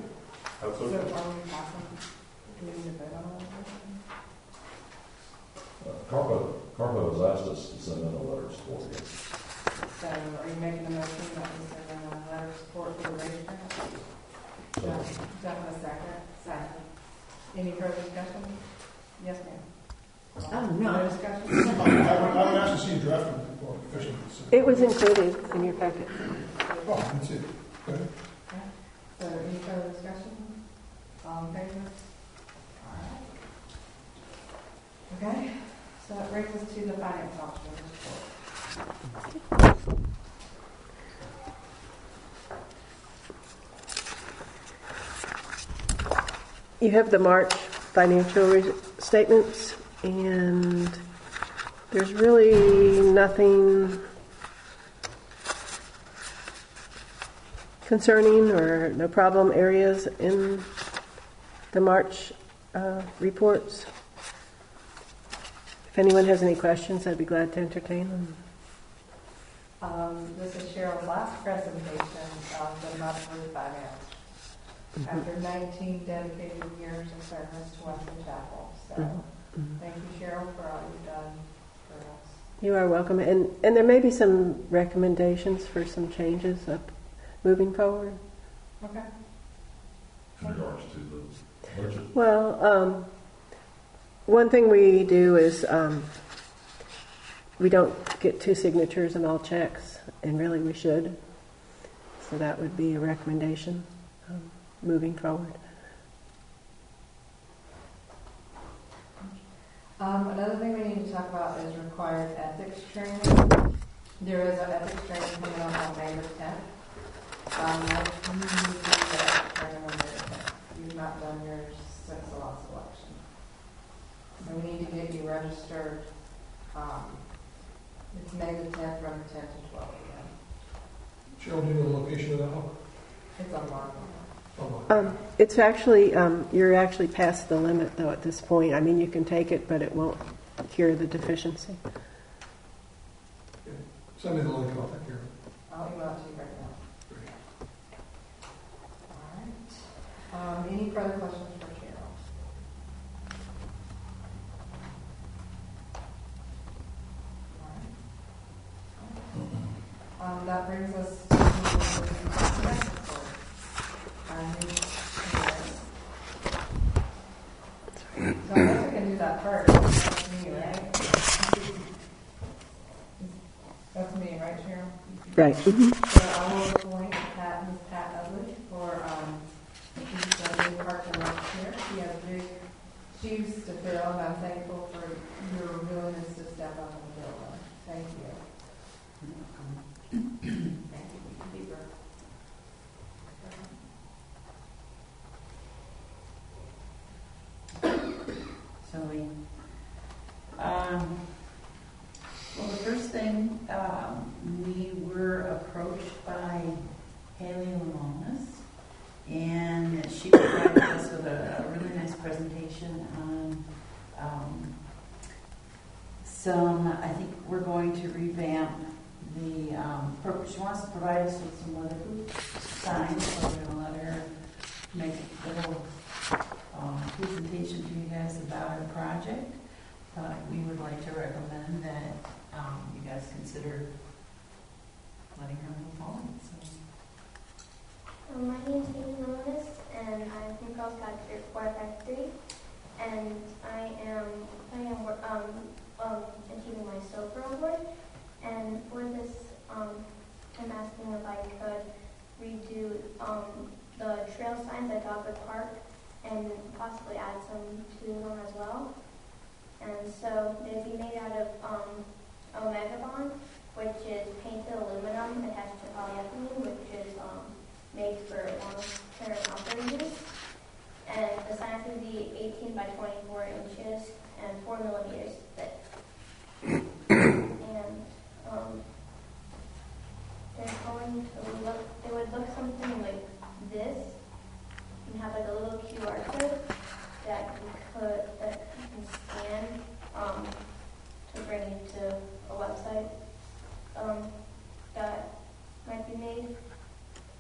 Hope So so. are we passing, do we need to vote on that? CARPA has asked us to send in a letter of support. So are you making a motion that we send in a letter of support for the raise grant? Is that a second? Second. Any further discussion? Yes, ma'am. Oh, no. No discussion? I would ask to see a draft report officially. It was included in your packet. Oh, that's it. Okay. So any further discussion? All in favor? All right. Okay, so that brings us to the finance officer's report. You have the March financial statements, and there's really nothing concerning or no problem areas in the March reports. If anyone has any questions, I'd be glad to entertain them. This is Cheryl's last presentation of the monthly finance. After 19 dedicated years of service to Western Chapel. So thank you, Cheryl, for all you've done for us. You are welcome. And there may be some recommendations for some changes moving forward. Okay. In regards to the budget. Well, one thing we do is we don't get 2 signatures on all checks, and really we should. So that would be a recommendation moving forward. Another thing we need to talk about is required ethics training. There is an ethics training coming up on May the 10th. You need to do that training on May the 10th. You've not done yours since the last election. And we need to get you registered. It's May the 10th from 10 to 12 p.m. Cheryl, do you know the location of that one? It's online. It's actually, you're actually past the limit though at this point. I mean, you can take it, but it won't cure the deficiency. Okay. Send me the link and I'll take care of it. I'll email it to you right now. All right. Any further questions for Cheryl? That brings us to the next report. Our new mayor. So I guess we can do that first. That's me, right? That's me, right, Sharon? Right. Mhm. So I will appoint Ms. Pat Udley for, she's the new Parks and Rec chair. She has big shoes to fill, and I'm thankful for your willingness to step up and fill them. Thank you. Thank you, we can be brief. So well, the first thing, we were approached by Haley Lamonis, and she provided us with a really nice presentation on I think we're going to revamp the she wants to provide us with some weatherproof signs, so we're going to let her make a little presentation to you guys about our project. But we would like to recommend that you guys consider letting her move on. So. My name is Amy Lewis, and I'm from Girl Scouts Group 453, and I am achieving my Silver Award. And for this, I'm asking if I could redo the trail signs at Dogwood Park and possibly add some to them as well. And so they'd be made out of Omega Bond, which is painted aluminum attached to polyethylene, which is made for long-term outdoor use. And the signs would be 18 by 24 inches and 4 millimeters thick. And they would look something like this. You have like a little QR code that you can scan to bring you to a website that might be made,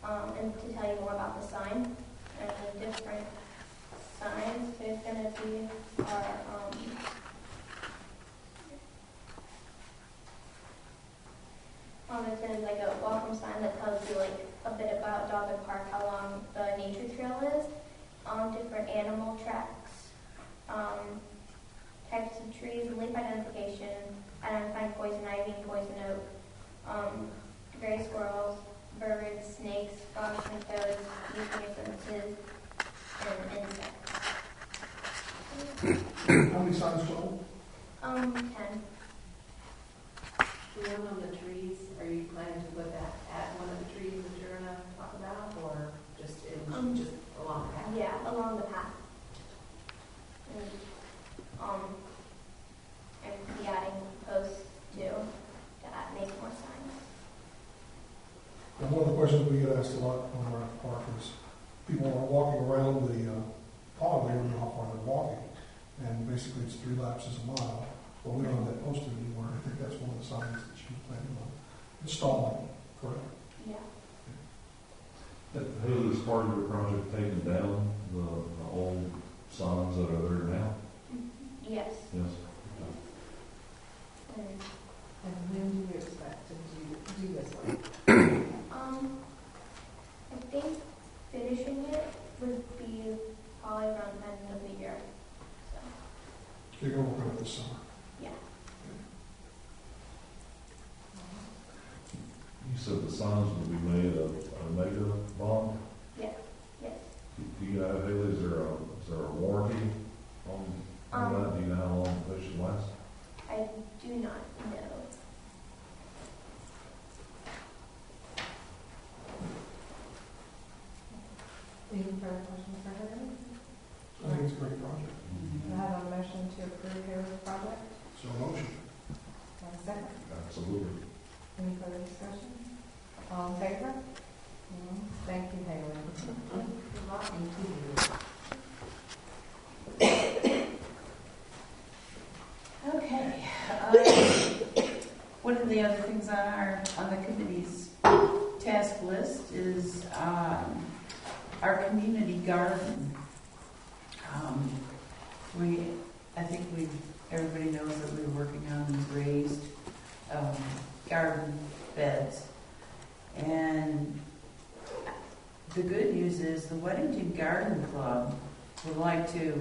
and to tell you more about the sign and the different signs. There's going to be there's going to be like a welcome sign that tells you like a bit about Dogwood Park, how long the nature trail is, different animal tracks, types of trees, leaf identification, identifying poison ivy and poison oak, gray squirrels, birds, snakes, frogs and toads, nutrients, and insects. How many signs total? 10. The one on the trees, are you planning to put that at one of the trees that you're going to talk about, or just just along the path? Yeah, along the path. And be adding posts too to make more signs. And one of the questions we get asked a lot when we're at the park is people are walking around the pond, they don't know how far they're walking. And basically it's 3 laps is a mile. Well, we don't have that posted anymore. I think that's one of the signs that she was planning on installing, correct? Yeah. Haley, is part of your project taking down the old signs that are there now? Yes. Yes. And when do you expect to do this one? I think finishing it would be probably around the end of the year. So, You're going to work on it this summer. yeah. You said the signs would be made of Omega Bond? Yeah. Yes. Do you know, Haley, is there a warranty on that? Do you know how long they should last? I do not know. Any further questions for her? I think it's a great project. I have a motion to approve Haley's project. So motion. One second. Absolutely. Any further discussion? All in favor? Thank you, Haley. Okay. One of the other things on the committee's task list is our community garden. Everybody knows that we're working on these raised garden beds And the good news is the Weddington Garden Club would like to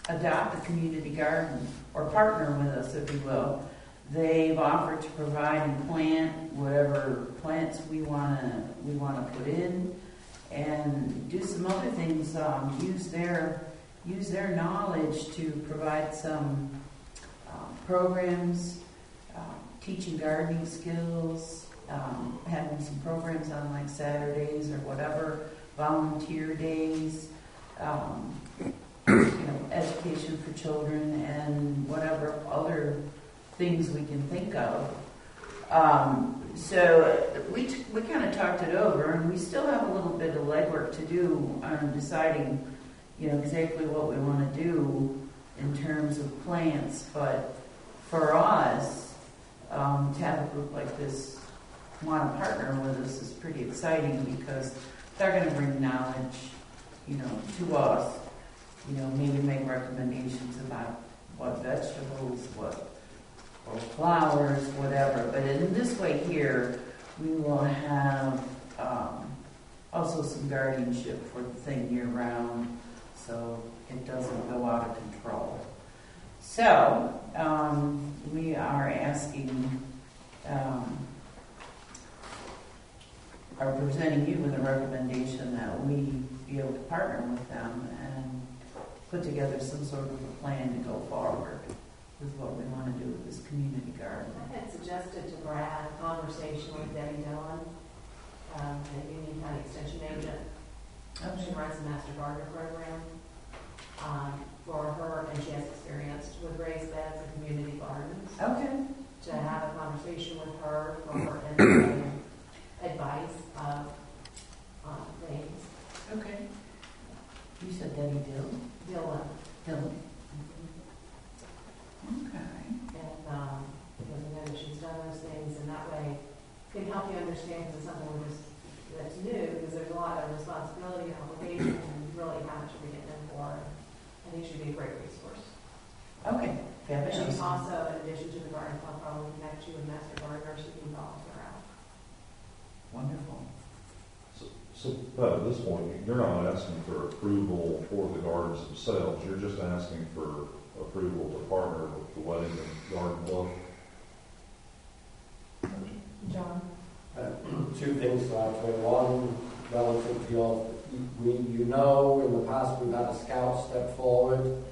adopt the community garden, or partner with us, if you will. They've offered to provide and plant whatever plants we wanna put in, and do some other things. Use their knowledge to provide some programs, teaching gardening skills, having some programs on like Saturdays or whatever, volunteer days, education for children, and whatever other things we can think of. So we kind of talked it over, and we still have a little bit of legwork to do on deciding, exactly what we want to do in terms of plants. But for us, to have a group like this want to partner with us is pretty exciting, because they're going to bring knowledge, to us. Maybe make recommendations about what vegetables, or flowers, whatever. But in this way here, we will have also some guardianship for the thing year round, so it doesn't go out of control. So we are asking, are presenting you with a recommendation that we be able to partner with them and put together some sort of a plan to go forward with what we want to do with this community garden. I had suggested to Brad a conversation with Debbie Dillon, the Union County Extension Agent. She runs the Master Gardener Program for her, and she has experience with raised beds and community gardens. Okay. To have a conversation with her for her advice on things. Okay. You said Debbie Dillon? Dillon. Okay. And I know that she's done those things, and that way can help you understand, because it's something that's new, because there's a lot of responsibility and obligation, and really how much are we getting in for. I think she'd be a great resource. Okay. But she's also, in addition to the garden club, probably connect you with master gardeners who can volunteer out. Wonderful. So, but at this point, you're not asking for approval for the gardens themselves, you're just asking for approval to partner with the Weddington Garden Club? John? Two things to add to it. One, relative to your, in the past we've had a scout step forward,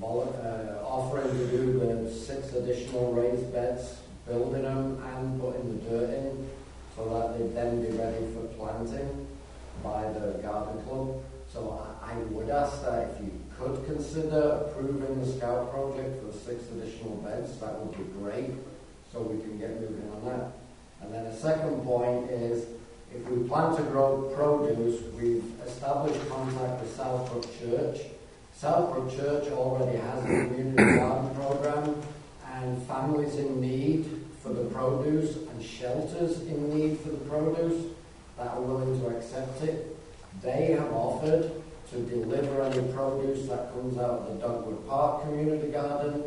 offering to do the 6 additional raised beds, building them and putting the dirt in, so that they'd then be ready for planting by the garden club. So I would ask that if you could consider approving the scout project for 6 additional beds, that would be great, so we can get moving on that. And then a second point is, if we plan to grow produce, we've established contact with Southbrook Church. Southbrook Church already has a community garden program, and families in need for the produce and shelters in need for the produce that are willing to accept it. They have offered to deliver any produce that comes out of the Dogwood Park Community Garden.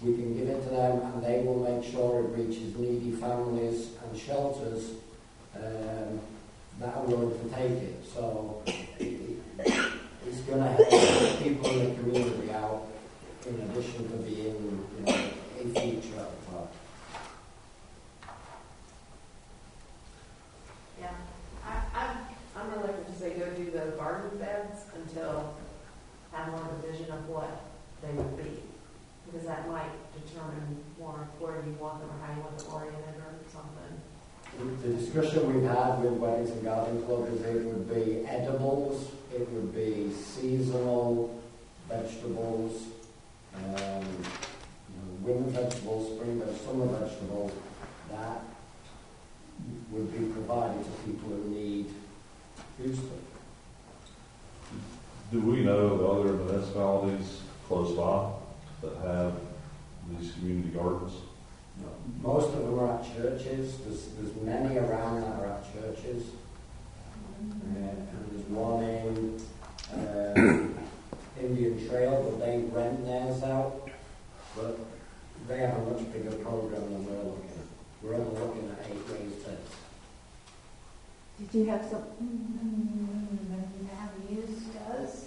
We can give it to them, and they will make sure it reaches needy families and shelters that are willing to take it. So it's going to help people in the community out, in addition to being a feature at the park. Yeah. I'm reluctant to say go do the garden beds until I have more of a vision of what they would be, because that might determine more where you want them or how you want them oriented or something. The discussion we've had with Weddington Garden Club is it would be edibles, it would be seasonal vegetables, winter vegetables, spring vegetables, summer vegetables, that would be provided to people who need food stuff. Do we know of other municipalities close by that have these community gardens? Most of them are at churches. There's many around that are at churches. And there's one in Indian Trail, but they rent theirs out. But they have a much bigger program than we're looking at. We're only looking at 8 raised beds. Did you have some?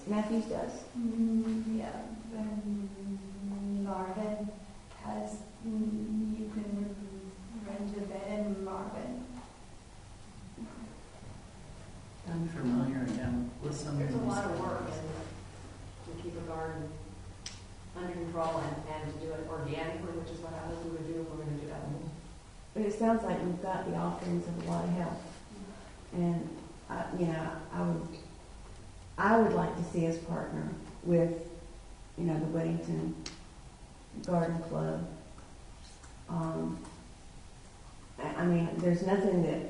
Matthews does. Yeah, and Marvin has, you can rent a bed in Marvin. I'm familiar, yeah, with some of There's a these. lot of work to keep a garden under control and to do it organically, which is what I hope we would do if we're going to do that. But it sounds like we've got the offerings of a lot of help. And, I would like to see us partner with, the Weddington Garden Club. There's nothing that,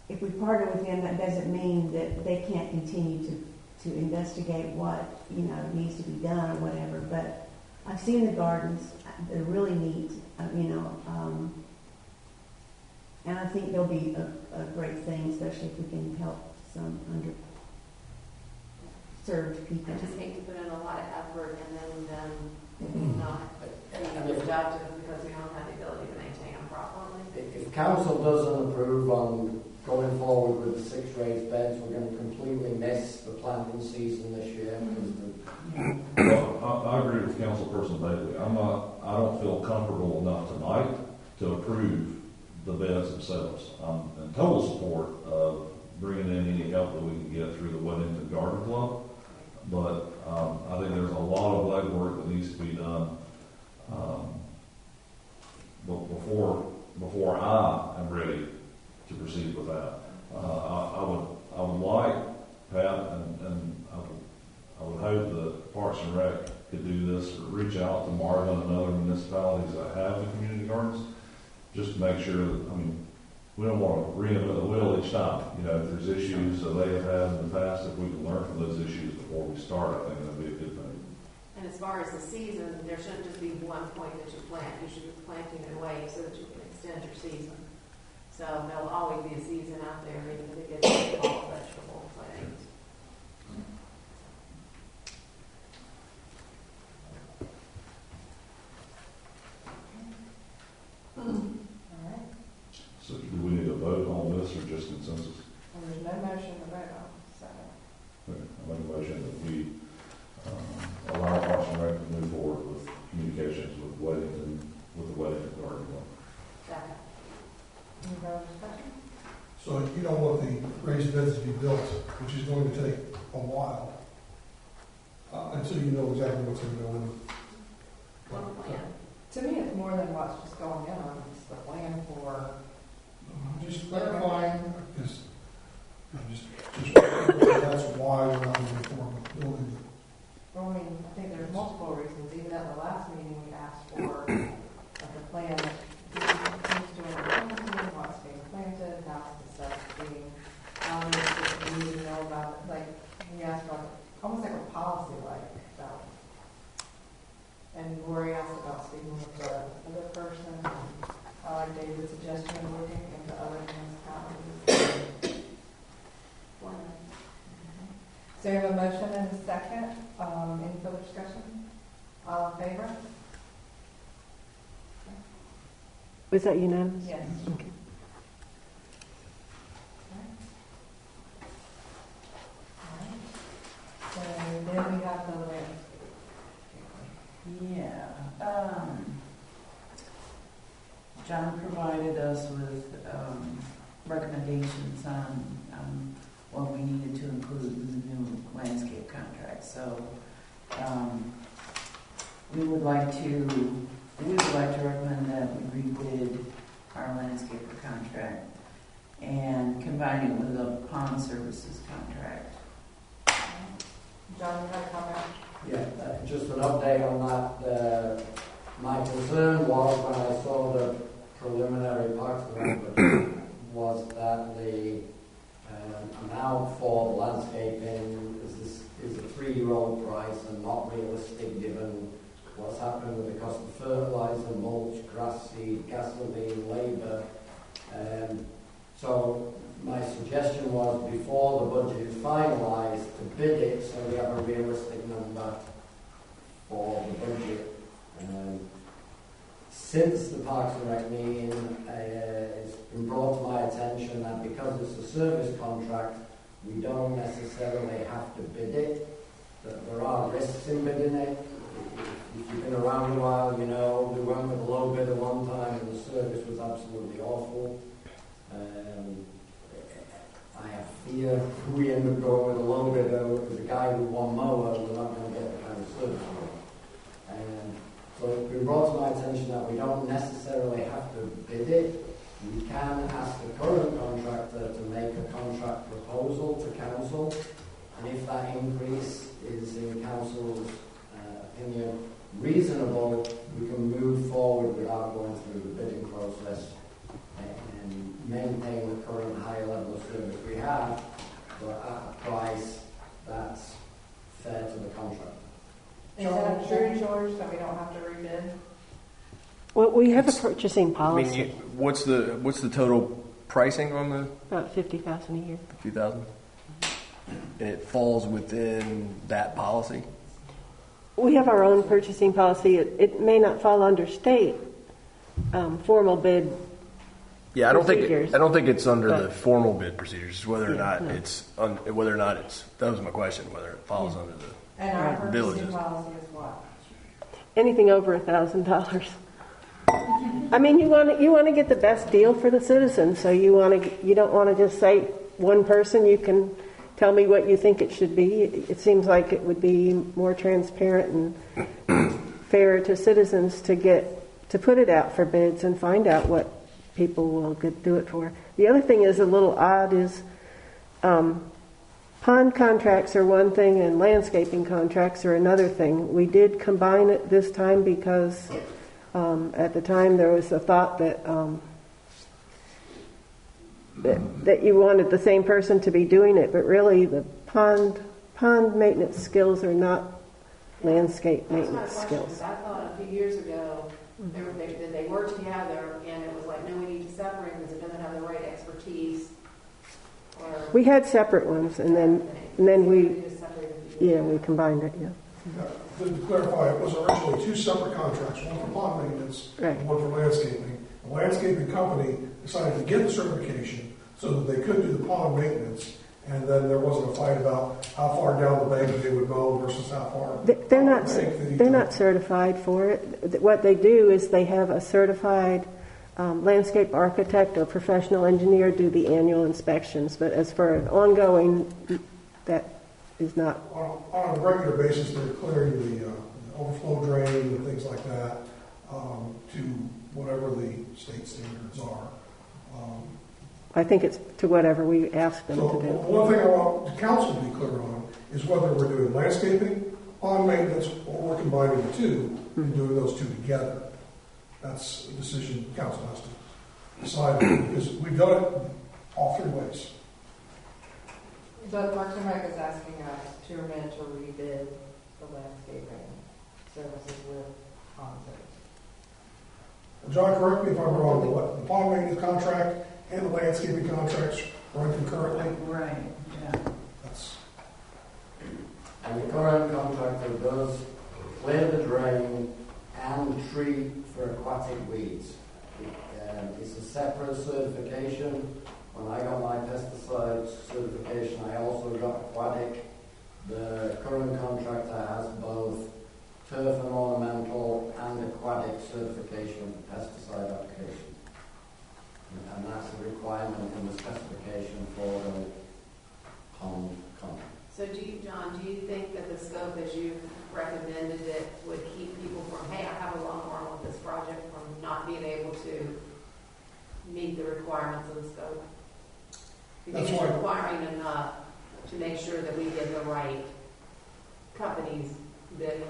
if we partner with them, that doesn't mean that they can't continue to investigate what, needs to be done or whatever. But I've seen the gardens, they're really neat, and I think they'll be a great thing, especially if we can help some underserved people. I just hate to put in a lot of effort and then not be productive because we don't have the ability to maintain them properly. If council doesn't approve on going forward with the 6 raised beds, we're going to completely miss the planting season this year. Well, I agree with Councilperson Bailey. I don't feel comfortable enough tonight to approve the beds themselves. I'm in total support of bringing in any help that we can get through the Weddington Garden Club. But I think there's a lot of legwork that needs to be done before I am ready to proceed with that. I would like, Pat, and I would hope that Parks and Rec could do this, or reach out to Marvin and other municipalities that have the community gardens, just to make sure that, we don't want to reinvent the wheel each time. If there's issues that they have had in the past, if we can learn from those issues before we start, I think that'd be a good thing. And as far as the season, there shouldn't just be one point that you plant. You should be planting in waves so that you can extend your season. So there'll always be a season out there, even if it gets all vegetable plantings. All right. So do we need a vote on this or just consensus? And there's no motion to vote on, so. Okay, I make a motion that we allow Parks and Rec to move forward with communications with the Weddington Garden Club. Second. Any further discussion? So you don't want the raised beds to be built, which is going to take a while, until you know exactly what's going to go in. One plan. To me, it's more than what's just going in on, it's the plan for. Just clarifying, because that's why we're not moving forward with building it. Well, I think there's multiple reasons. Even at the last meeting, we asked for a plan that who's doing the planting, what's being planted, how's the stuff being, we need to know about, we asked about, almost like a policy, about. And Lori asked about speaking with the other person. I like David's suggestion of looking into other municipalities. So we have a motion and a second. Any further discussion? All in favor? Was that unanimous? Yes. Okay. So then we have the list. Yeah. John provided us with recommendations on what we needed to include in the new landscape contract. So we would like to recommend that we rebid our landscaper contract and combine it with a pond services contract. John, you have a comment? Yeah, just an update on that. My concern was when I saw the preliminary Parks and Rec budget was that the amount for landscaping is a 3-year-old price and not realistic given what's happening with the cost of fertilizer, mulch, grass seed, gasoline, labour. So my suggestion was before the budget is finalised to bid it so we have a realistic number for the budget. Since the Parks and Rec meeting, been brought to my attention that because it's a service contract, we don't necessarily have to bid it, that there are risks in bidding it. If you've been around a while, you know, we went with a low bidder one time and the service was absolutely awful. I have fear if we end up going with a low bidder with the guy with one mower, we're not going to get the kind of service we want. So it's been brought to my attention that we don't necessarily have to bid it. We can ask the current contractor to make a contract proposal to council, and if that increase is in council's opinion reasonable, we can move forward without going through the bidding process and maintain the current higher level of service we have, but at a price that's fair to the contractor. Is that true, George, that we don't have to rebid? Well, we have a purchasing I mean, policy, what's the total pricing on the about $50,000 a year. 50,000? And it falls within that policy? We have our own purchasing policy. It may not fall under state formal bid. Yeah, I don't procedures. think it's under But- the formal bid procedures. Whether or Yeah, not no. that was my question. Whether it falls under the. And our purchasing Villages. policy is what? Anything over $1,000. I mean, you want to get the best deal for the citizens, so you don't want to just say one person. You can tell me what you think it should be. It seems like it would be more transparent and fair to citizens to put it out for bids and find out what people will do it for. The other thing is a little odd is pond contracts are one thing and landscaping contracts are another thing. We did combine it this time because at the time there was a thought that that you wanted the same person to be doing it, but really the pond maintenance skills are not landscape That's my maintenance question, skills. because I thought a few years ago, they were together, and it was like, no, we need to separate because it doesn't have the right expertise. Or We had separate ones, and then we just separated a few. we combined it. Yeah, To clarify, it was originally two separate contracts, one for pond maintenance Right. and one for landscaping. The landscaping company decided to get the certification so that they could do the pond maintenance, and then there wasn't a fight about how far down the bank they would mow versus how far. they're not up the bank they're not certified for it. What they do is they have a certified landscape architect or professional engineer do the annual inspections. But as for an ongoing, that is not. On a regular basis, they're clearing the overflow drain and things like that to whatever the state standards are. I think it's to whatever we ask them So to do. one thing I want the council to be clear on is whether we're doing landscaping, pond maintenance, or we're combining the two and doing those two together. That's a decision the council has to decide on, because we've done it all three ways. But Parks and Rec is asking us to amend to rebid the landscaping services with concerts. John, correct me if I'm wrong, the pond maintenance contract and the landscaping contracts run concurrently? Right, yeah. That's And the current contractor does clear the drain and treat for aquatic weeds. It's a separate certification. When I got my pesticide certification, I also got aquatic. The current contractor has both turf and ornamental and aquatic certification for pesticide application. And that's a requirement in the specification for the pond contract. So John, do you think that the scope as you recommended it would keep people from, hey, I have a lawnmower on this project, from not being able to meet the requirements of the scope? Do you think That's it's right. requiring enough to make sure that we get the right companies bidding?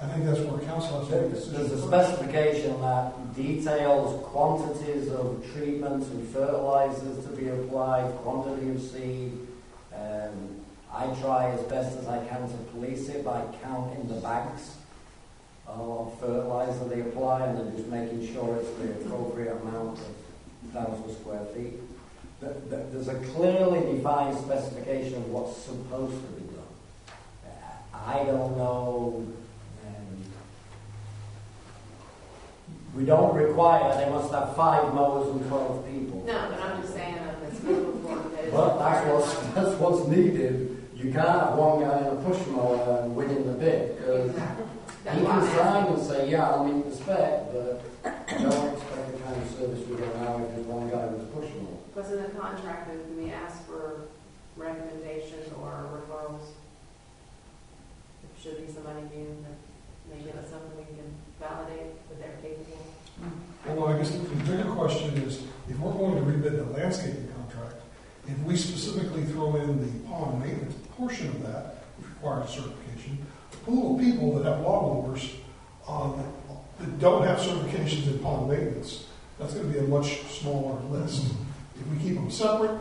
I think that's where council has to make a There's a decision. specification that details quantities of treatments and fertilizers to be applied, quantity of seed. I try as best as I can to police it by counting the bags of fertilizer they apply and then just making sure it's the appropriate amount of 1,000 square feet. There's a clearly defined specification of what's supposed to be done. I don't know We don't require they must have 5 mowers and 12 people. No, but I'm just saying of the scope of work that is But required. that's what's needed. You can't have one guy in a push mower and winning the bid, because Exactly. he That's why can I'm sign asking. and say, yeah, I'll meet the spec, but don't expect the kind of service we get now if there's one guy with a push mower. What's in the contract, and do we ask for recommendations or referrals? Should be somebody new that may give us something we can validate that they're capable. Well, I guess the bigger question is, if we're going to rebid the landscaping contract, if we specifically throw in the pond maintenance portion of that, which requires certification, the pool of people that have lawnmowers that don't have certifications in pond maintenance, that's going to be a much smaller list. If we keep them separate,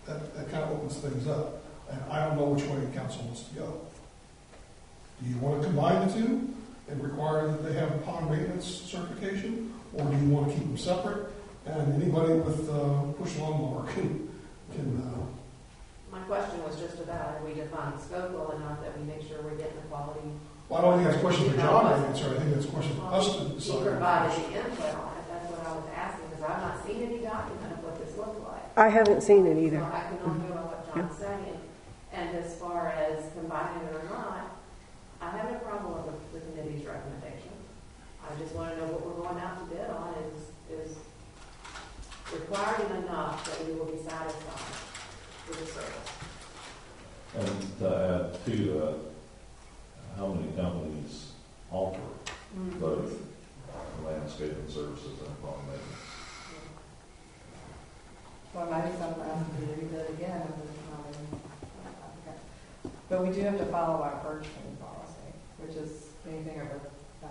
that kind of opens things up. And I don't know which way the council wants to go. Do you want to combine the two and require that they have pond maintenance certification? Or do you want to keep them separate? And anybody with push lawnmower can My question was just about, if we define the scope well enough that we make sure we're getting the quality. well, I don't think that's a question for John to answer. I think that's a question for us to He decide. provided the input on it, that's what I was asking, because I've not seen any document of what this looks like. I haven't seen it So either. I can only go on what John's saying, and as far as combining it or not, I have no problem with the committee's recommendation. I just want to know what we're going out to bid on is required enough that we will be satisfied with the service. And to add to how many companies offer both landscaping services and pond maintenance? Well, maybe something else to be rebid again. But we do have to follow our purchasing policy, which is anything over $1,000.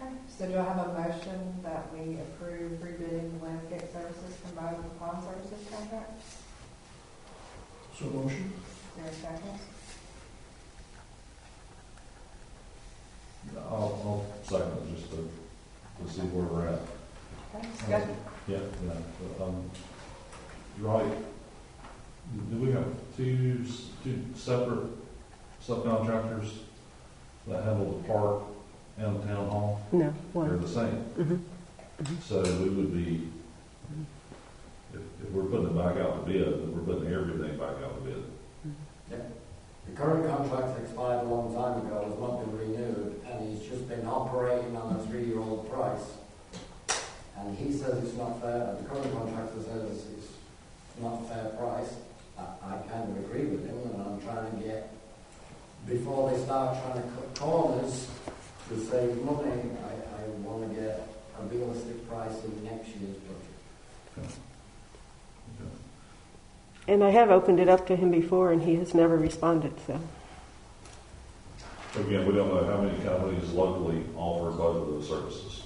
Okay, so do I have a motion that we approve rebidding the landscape services combined with the pond services contract? So motion? Is there a second? I'll second it just to see where we're at. Okay, discussion. Yeah, right. Do we have two separate subcontractors that handle the park and the town hall? No, They're one. the same. Mhm. So we would be, if we're putting it back out to bid, then we're putting everything back out to bid. The current contract expired a long time ago, has not been renewed, and he's just been operating on a 3-year-old price. And he says it's not fair, the current contractor says it's not a fair price. I kind of agree with him, and I'm trying to get, before they start trying to cut corners to save money, I want to get a realistic price in next year's budget. And I have opened it up to him before, and he has never responded, so. Again, we don't know how many companies locally offer both of those services.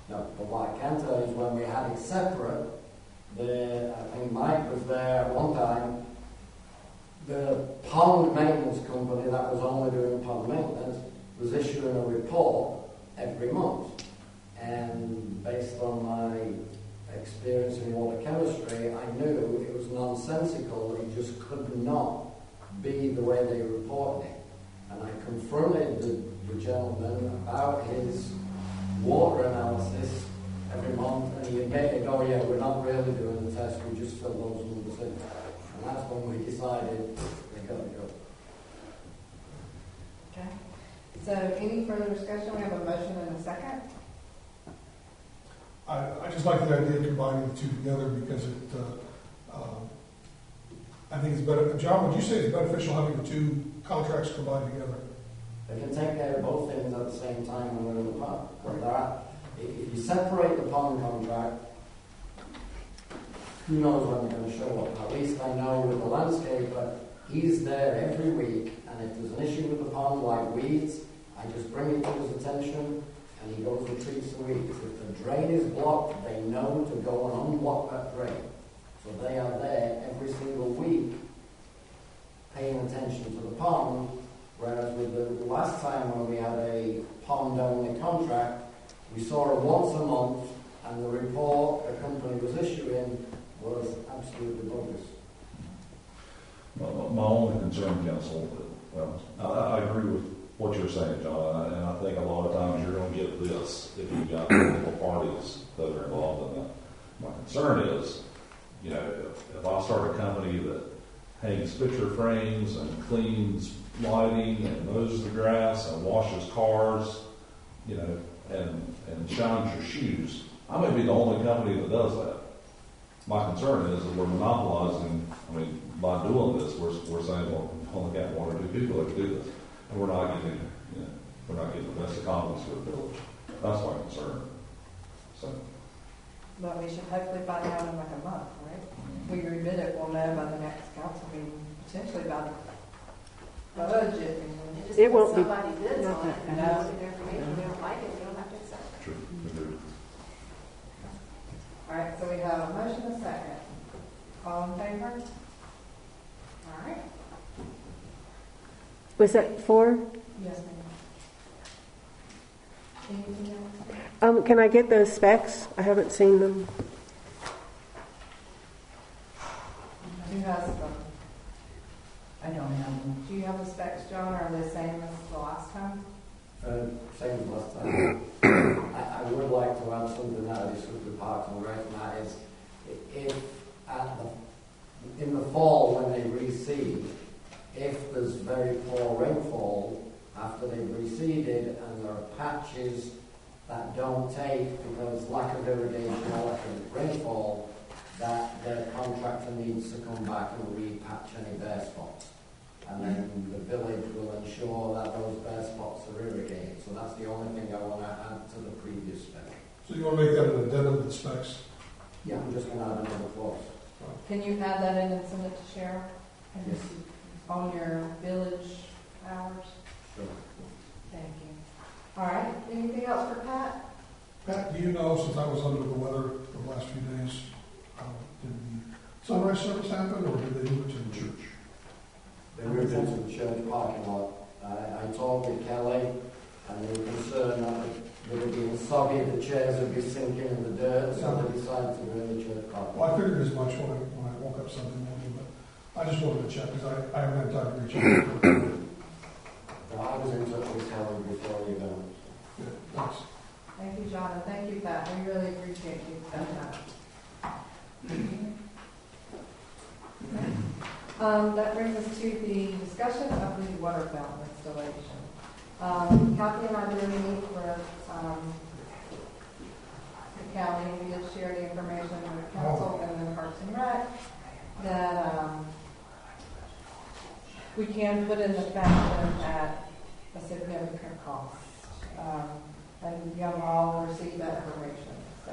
No, but what I can tell you is when we had it separate, I think Mike was there at one time, the pond maintenance company that was only doing pond maintenance was issuing a report every month. And based on my experience in water chemistry, I knew it was nonsensical. It just could not be the way they reported it. And I confronted the gentleman about his water analysis every month, and he admitted, oh yeah, we're not really doing the test, we just fill those numbers in. And that's when we decided they got to go. Okay. So any further discussion? We have a motion and a second. I just like the idea of combining the two together because I think it's better. John, would you say it's beneficial having the two contracts combined together? They can take care of both things at the same time when they're in the pond. If you separate the pond contract, who knows when they're going to show up. At least I know with the landscaper, he's there every week, and if there's an issue with the pond, like weeds, I just bring it to his attention, and he goes and treats the weeds. If the drain is blocked, they know to go and unblock that drain. So they are there every single week paying attention to the pond, whereas with the last time when we had a pond-only contract, we saw it once a month, and the report the company was issuing was absolutely bogus. My only concern, council, well, I agree with what you're saying, John, and I think a lot of times you're gonna get this if you've got multiple parties that are involved in that. My concern is, you know, if I start a company that hangs picture frames and cleans lighting and mows the grass and washes cars, you know, and shines your shoes, I may be the only company that does that. My concern is that we're monopolizing, I mean, by doing this, we're saying, well, we only got one or two people that can do this. And we're not getting, you know, we're not getting the best economies for the village. That's my concern. So, But we should hopefully find out in like a month, right? We rebid it, we'll know by the next council meeting, potentially by the budget. It won't be- Somebody bids not on it, that and fast. knows their information, we don't like it, we don't have to accept it. true. Agreed. All right, so we have a motion and a second. All in favor? All right. Was that 4? Yes, ma'am. Anything else? Can I get those specs? I haven't seen them. Who has them? I don't have them. Do you have the specs, John, or are they the same as the last time? Same as last time. I would like to add something that I discussed with Parks and Rec, and that is, if in the fall when they reseed, if there's very poor rainfall after they've reseeded and there are patches that don't take because lack of irrigation or lack of rainfall, that the contractor needs to come back and repatch any bare spots. And then the village will ensure that those bare spots are irrigated. So that's the only thing I want to add to the previous spec. So you want to make that an addendum to the specs? Yeah, I'm just going to add another clause. Can you add that in and send it to Cheryl? Yes. On your village hours? Sure. Thank you. All right, anything else for Pat? Pat, do you know, since I was under the weather the last few days, did the sunrise service happen or did they move it to the church? They moved into the church parking lot. I talked with Kelly, and they were concerned that they were being soggy, the chairs would be sinking in the dirt, so they decided to go in the church parking Well, lot. I figured as much when I woke up Sunday morning, but I just wanted to check because I haven't had time to reach out. So I was in touch with Kelly before the event. Good, thanks. Thank you, John, and thank you, Pat. We really appreciate you coming up. That brings us to the discussion of the water fountain installation. Kathy and I did meet with the county. We did share the information with the council and then Parks and Rec that we can put in the fountain at a significant cost. And y'all all received that information. So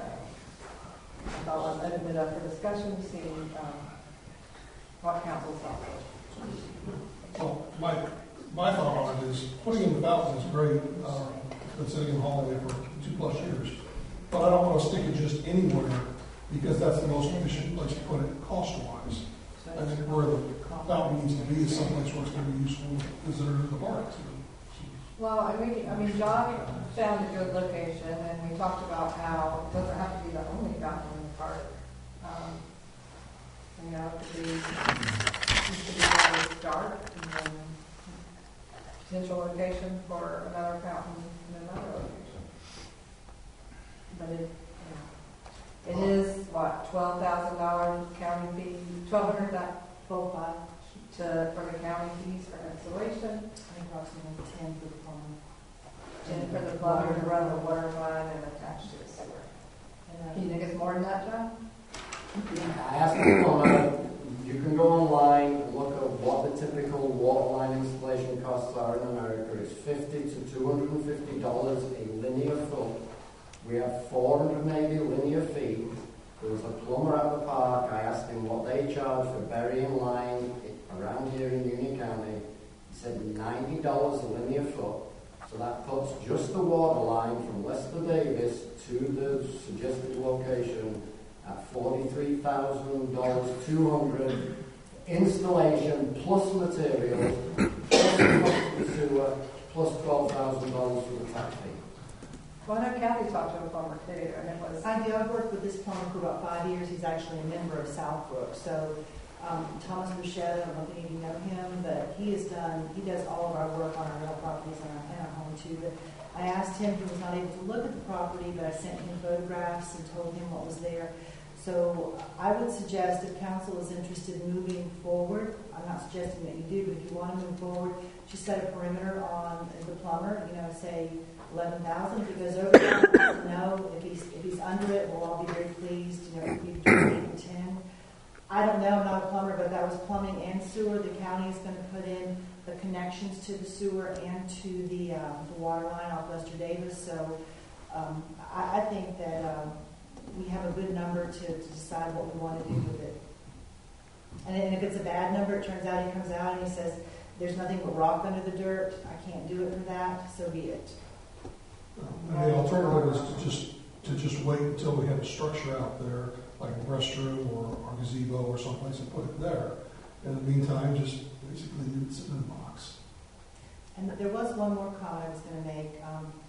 I thought I'd open it up for discussion to see what council's thoughts are. Well, my thought on it is putting in the fountain is great. It's been sitting in the hallway for 2+ years. But I don't want to stick it just anywhere because that's the most efficient place to put it cost-wise. I think where the fountain needs to be is someplace where it's going to be useful to visitors of the park. Well, I mean, John found a good location, and we talked about how it doesn't have to be the only fountain in the park. You know, it could be very dark, and then potential location for another fountain in another location. But it is what, $12,000 county fee, $1,200 that full fund for the county fees for installation. Approximately 10 for the farm. 10 for the plumber to run the water line and attach to the sewer. Do you think it's more than that, John? I asked the plumber, you can go online and look at what the typical water line installation costs are in America. It's $50 to $250 a linear foot. We have 480 linear feet. There was a plumber at the park. I asked him what they charge for burying line around here in Union County. He said $90 a linear foot. So that puts just the water line from Lester Davis to the suggested location at $43,200 installation plus materials plus the cost of the sewer plus $12,000 for the tap fee. Well, I know Kathy talked to a plumber too, and it was. I do. I've worked with this plumber for about 5 years. He's actually a member of Southbrook. So Thomas Bruschetta, I don't know if any of you know him, but he does all of our work on our real properties and our home to. But I asked him, he was not able to look at the property, but I sent him photographs and told him what was there. So I would suggest if council is interested in moving forward, I'm not suggesting that you do, but if you want to move forward, just set a perimeter on the plumber, say 11,000. If he goes over that, let us know. If he's under it, we'll all be very pleased, if we between 8 and 10. I don't know, I'm not a plumber, but that was plumbing and sewer. The county is going to put in the connections to the sewer and to the water line off Lester Davis. So I think that we have a good number to decide what we want to do with it. And if it's a bad number, it turns out he comes out and he says, there's nothing but rock under the dirt, I can't do it for that, so be it. And the alternative is to just wait until we have a structure out there, like a restroom or gazebo or someplace, and put it there. In the meantime, just basically leave it sitting in the box. And there was one more comment I was going to make.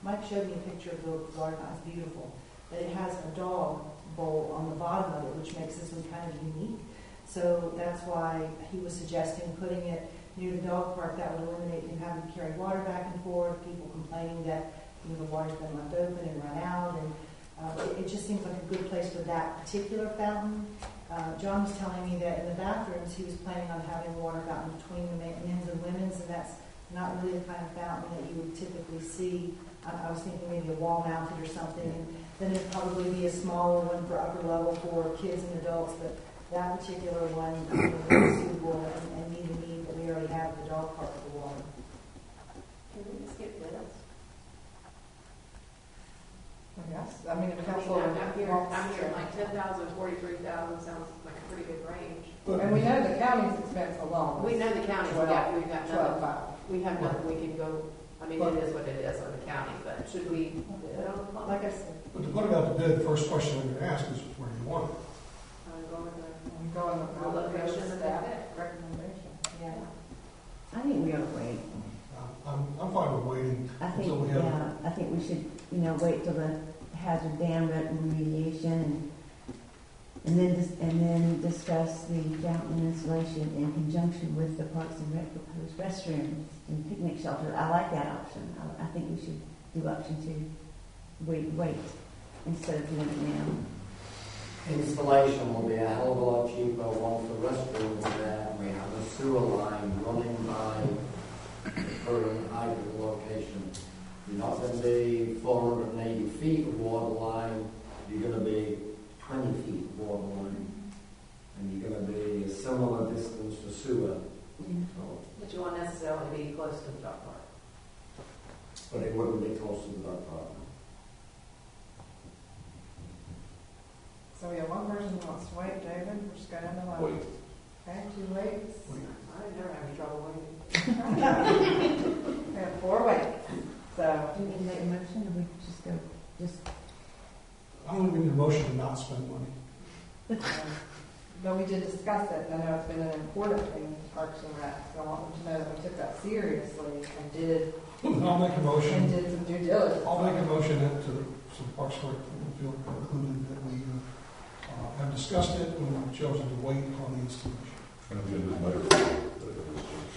Mike showed me a picture of the water fountain. It's beautiful. But it has a dog bowl on the bottom of it, which makes this one kind of unique. So that's why he was suggesting putting it near the dog park. That would eliminate him having to carry water back and forth, people complaining that the water's been left open and run out. And it just seems like a good place for that particular fountain. John was telling me that in the bathrooms he was planning on having a water fountain between the men's and women's, and that's not really the kind of fountain that you would typically see. I was thinking maybe a wall mounted or something, and then it'd probably be a smaller one for upper level for kids and adults, but that particular one is really suitable and meet a need that we already have at the dog park for water. Can we just get this? Yes, I mean, if I'm council hearing like 10,000, 43,000 sounds like a pretty good range. and we know the county's expense alone. We know the county's, we've got nothing. 12,500. We have nothing we can go, it is what it is on the county, but should we put it on the plumber? Like I said, But to put it out to bid, the first question I'm going to ask is where do you want it? I'm going with The location of staff that. recommendation. Yeah. I think we ought to wait. I'm fine with waiting I think, until we have. I think we should, wait till the hazard dam remediation and then discuss the fountain installation in conjunction with the Parks and Rec proposed restrooms and picnic shelter. I like that option. I think we should do option 2. Wait instead of doing it now. Installation will be a hell of a lot cheaper once the restroom is there and we have a sewer line running by the current ideal location. You're not going to be 480 feet of water line, you're going to be 20 feet of water line. And you're going to be a similar distance for sewer. So, But you won't necessarily be close to the dog park. but it wouldn't be close to the dog park. So we have one person who wants to wait, David, we're just going to Wait. Okay, 2 waits. I never have any trouble waiting. We have 4 waits. So, Do we need to make a motion or we just go, I don't think we need a motion to not spend money. but we did discuss it. I know it's been an important thing to Parks and Rec. So I want them to know that we took that seriously and did I'll make a motion. some due diligence. I'll make a motion that to some Parks and Rec feel concluded that we have discussed it and we've chosen to wait on the installation. And if you just make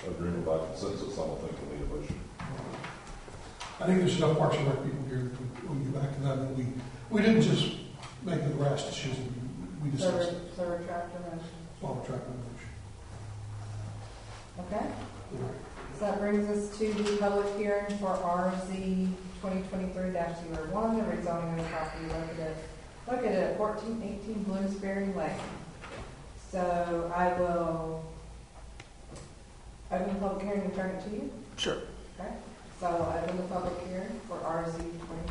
a agreement by consensus, I don't think we need a motion. I think there's enough Parks and Rec people here that we can get back to them. And we didn't just make the rash decision. We discussed it. So retract your motion. So I'll retract my motion. Okay? All right. So that brings us to the public hearing for RZ 2023-01, the rezoning of the property located at 1418 Bloomsbury Lane. So I will open the public hearing and turn it to you. Sure. Okay. So I'll open the public hearing for RZ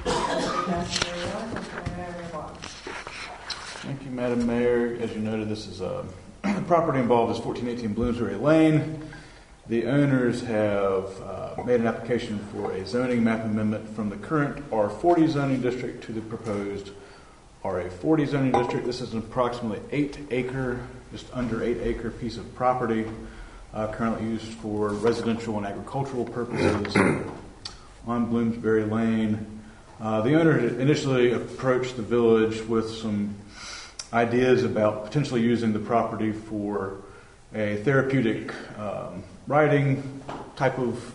2023-01. Thank you, Madam Mayor. As you noted, this is the property involved is 1418 Bloomsbury Lane. The owners have made an application for a zoning map amendment from the current R40 zoning district to the proposed RA40 zoning district. This is an approximately 8-acre, just under 8-acre piece of property currently used for residential and agricultural purposes on Bloomsbury Lane. The owner initially approached the village with some ideas about potentially using the property for a therapeutic riding type of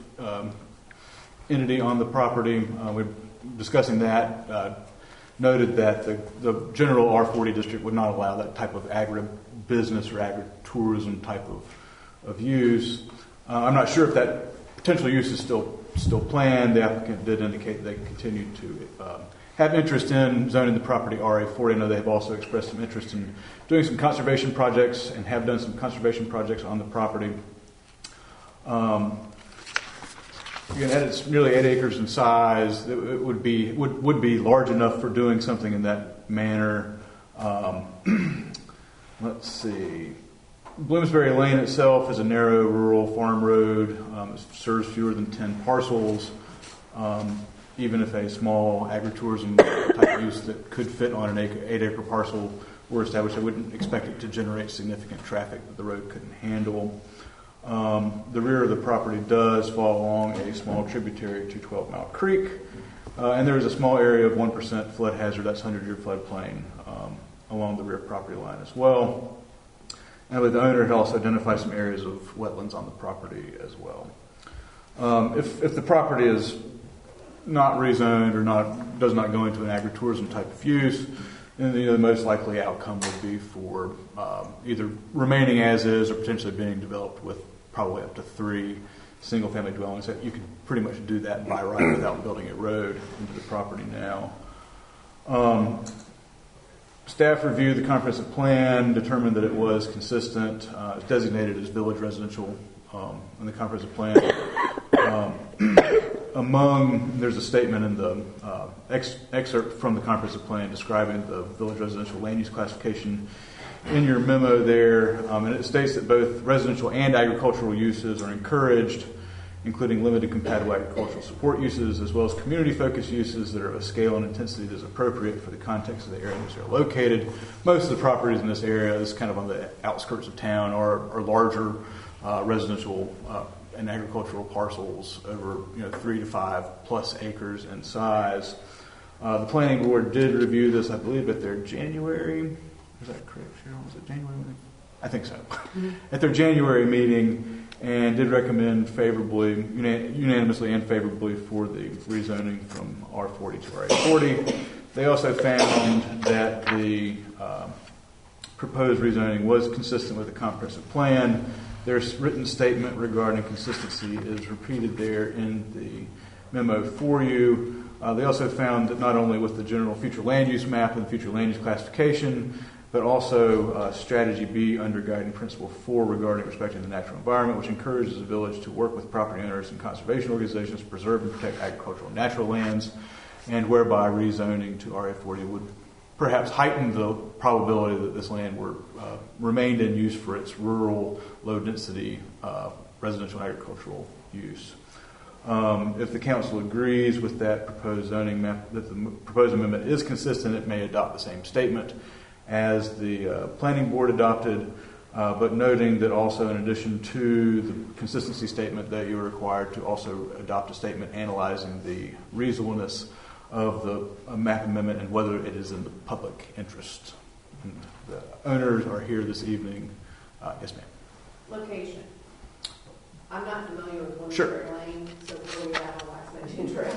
entity on the property. We're discussing that. Noted that the general R40 district would not allow that type of agribusiness or agritourism type of use. I'm not sure if that potential use is still planned. The applicant did indicate they continue to have interest in zoning the property RA40. I know they've also expressed some interest in doing some conservation projects and have done some conservation projects on the property. Again, it's nearly 8 acres in size. It would be large enough for doing something in that manner. Let's see. Bloomsbury Lane itself is a narrow rural farm road. It serves fewer than 10 parcels. Even if a small agritourism type use that could fit on an 8-acre parcel were established, I wouldn't expect it to generate significant traffic that the road couldn't handle. The rear of the property does fall along a small tributary to 12 Mile Creek, and there is a small area of 1% flood hazard, that's 100-year floodplain, along the rear property line as well. And the owner had also identified some areas of wetlands on the property as well. If the property is not rezoned or does not go into an agritourism type of use, then the most likely outcome would be for either remaining as is or potentially being developed with probably up to 3 single-family dwellings. You could pretty much do that by right without building a road into the property now. Staff reviewed the comprehensive plan, determined that it was consistent. It's designated as village residential in the comprehensive plan. There's a statement in the excerpt from the comprehensive plan describing the village residential land use classification in your memo there, and it states that both residential and agricultural uses are encouraged, including limited compatible agricultural support uses, as well as community-focused uses that are of a scale and intensity that is appropriate for the context of the area in which they're located. Most of the properties in this area is kind of on the outskirts of town or larger residential and agricultural parcels over 3 to 5 plus acres in size. The planning board did review this, I believe, at their January. Is that correct, Cheryl? Was it January? I think so. Mm-hmm. At their January meeting, and did recommend favorably, unanimously and favorably for the rezoning from R40 to RA40. They also found that the proposed rezoning was consistent with the comprehensive plan. Their written statement regarding consistency is repeated there in the memo for you. They also found that not only with the general future land use map and future land use classification, but also Strategy B under Guiding Principle 4 regarding respecting the natural environment, which encourages the village to work with property owners and conservation organizations to preserve and protect agricultural and natural lands, and whereby rezoning to RA40 would perhaps heighten the probability that this land remained in use for its rural, low-density residential agricultural use. If the council agrees with that proposed zoning map, that the proposed amendment is consistent, it may adopt the same statement as the planning board adopted, but noting that also in addition to the consistency statement that you're required to also adopt a statement analyzing the reasonableness of the map amendment and whether it is in the public interest. And the owners are here this evening. Yes, ma'am. Location. I'm not familiar with Sure. Bloomsbury Lane, so where we at on Wax Lane Trail?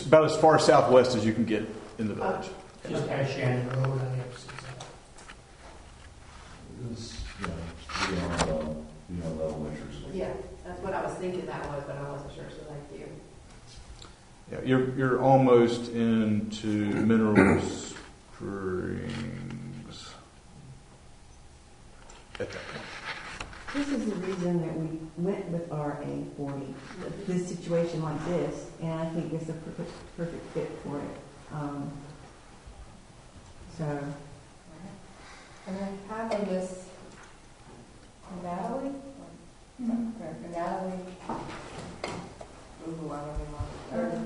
About as far southwest as you can get in the village. Just past Shannon Road on the opposite side. It's, beyond elementary school. Yeah, that's what I was thinking that was, but I wasn't sure, so thank you. Yeah, you're almost into Mineral Springs at that point. This is the reason that we went with RA40, this situation like this, and I think it's a perfect fit for it. So, And then half of this, Natalie? Mm-hmm. Natalie. Ooh, I don't know.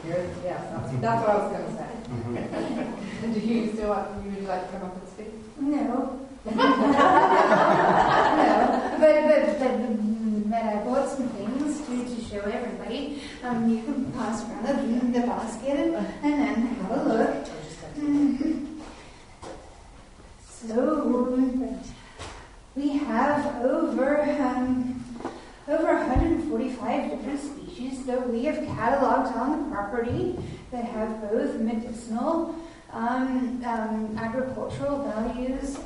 Yeah, that's what I was going to say. Do you still would you like to come up and speak? No. No. But I bought some things to show everybody. You can pass around the basket and then have a look. So we have over over 145 different species that we have cataloged on the property that have both medicinal, agricultural values,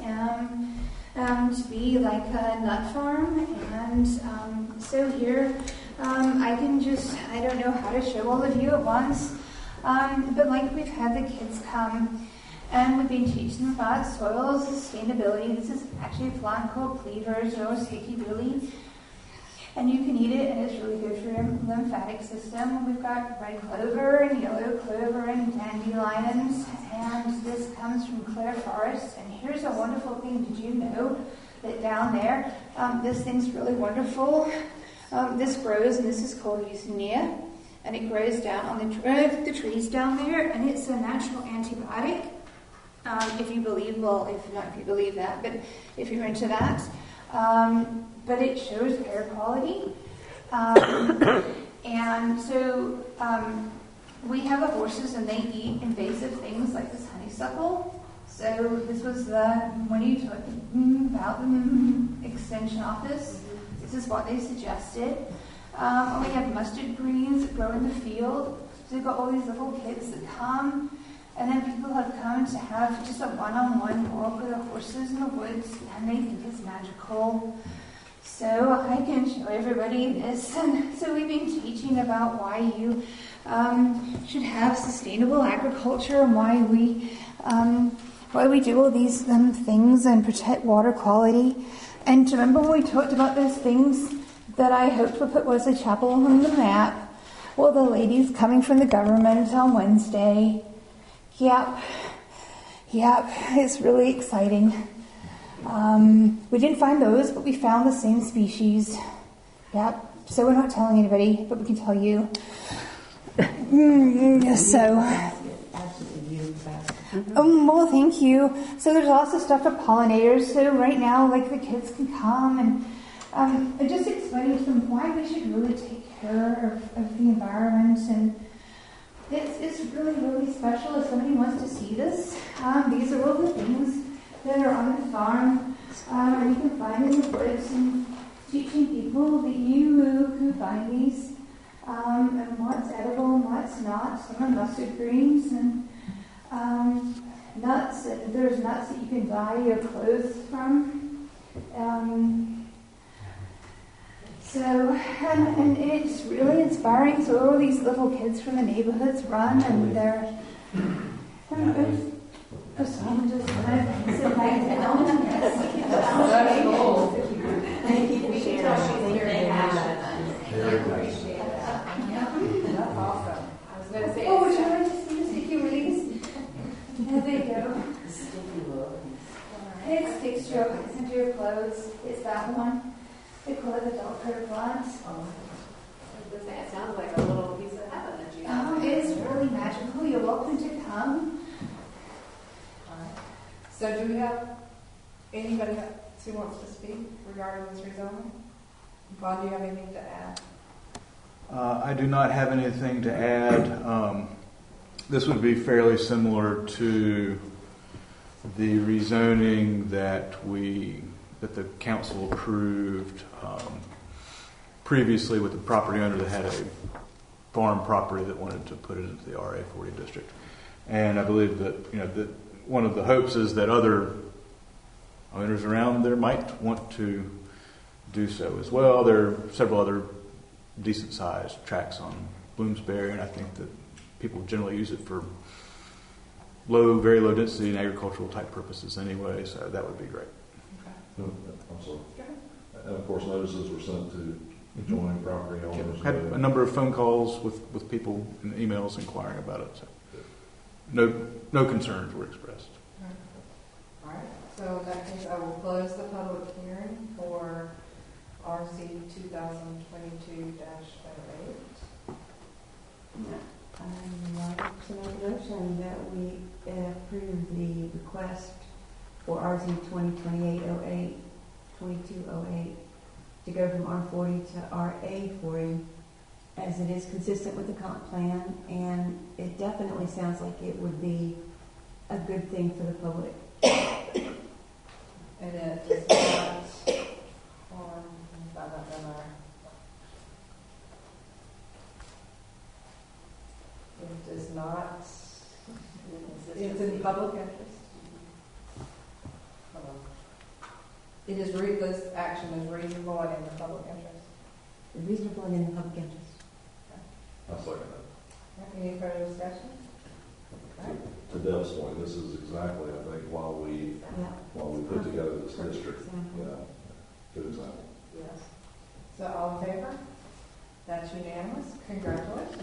to be like a nut farm. And so here, I don't know how to show all of you at once, but like we've had the kids come and we've been teaching them about soil sustainability. This is actually a plant called cleavers or sticky lily. And you can eat it, and it's really good for your lymphatic system. We've got red clover and yellow clover and dandelions, and this comes from Clare Forest. And here's a wonderful thing. Did you know that down there, this thing's really wonderful? This grows, and this is called Eusenia, and it grows down on the trees down there, and it's a natural antibiotic. If you believe, well, if not if you believe that, but if you're into that. But it shows air quality. And so we have the horses, and they eat invasive things like this honeysuckle. So this was when you talk about the extension office, this is what they suggested. We have mustard greens that grow in the field. So we've got all these little kids that come. And then people have come to have just a one-on-one walk with the horses in the woods, and they think it's magical. So I can show everybody this. And so we've been teaching about why you should have sustainable agriculture and why we do all these things and protect water quality. And remember when we talked about those things that I hoped would put Wesley Chapel on the map? Well, the ladies coming from the government on Wednesday. Yep, it's really exciting. We didn't find those, but we found the same species. Yep, so we're not telling anybody, but we can tell you. Well, thank you. So there's also stuff for pollinators. So right now, like the kids can come and just explaining to them why we should really take care of the environment. And it's really, really special if somebody wants to see this. These are all the things that are on the farm, and you can find in the woods, and teaching people that you can find these, and what's edible and what's not. Some are mustard greens and nuts, and there's nuts that you can dye your clothes from. And it's really inspiring. So all these little kids from the neighborhoods run, and they're so I'm just sit back down. Thank you for sharing. That's awesome. I was going to say. Oh, would you like to see the sticky willies? There they go. It sticks to your clothes. It's that one. They call it the dog coat plant. It sounds like a little piece of heaven that you have. It's really magical. You're welcome to come. So do we have anybody who wants to speak regarding this rezoning? Bob, do you have anything to add? I do not have anything to add. This would be fairly similar to the rezoning that the council approved previously with the property owner that had a farm property that wanted to put it into the RA40 district. And I believe that that one of the hopes is that other owners around there might want to do so as well. There are several other decent-sized tracts on Bloomsbury, and I think that people generally use it for very low density and agricultural type purposes anyway, so that would be great. I'm sorry. And of course, notices were sent to adjoining property owners. Had a number of phone calls with people and emails inquiring about it. So no concerns were expressed. All right. So in that case, I will close the public hearing for RC 2022-08. I'd like to make a motion that we approve the request for RZ 2028-08, 2208, to go from R40 to RA40, as it is consistent with the comp plan, and it definitely sounds like it would be a good thing for the public. And it does not harm is not, it's in public interest. It is, this action is reasonable and in the public interest. Reasonable and in the public interest. I'll second that. Any further discussion? To Deb's point, this is exactly, I think, why we put together this district. Yeah, good example. Yes. So all in favor? That's unanimous. Congratulations.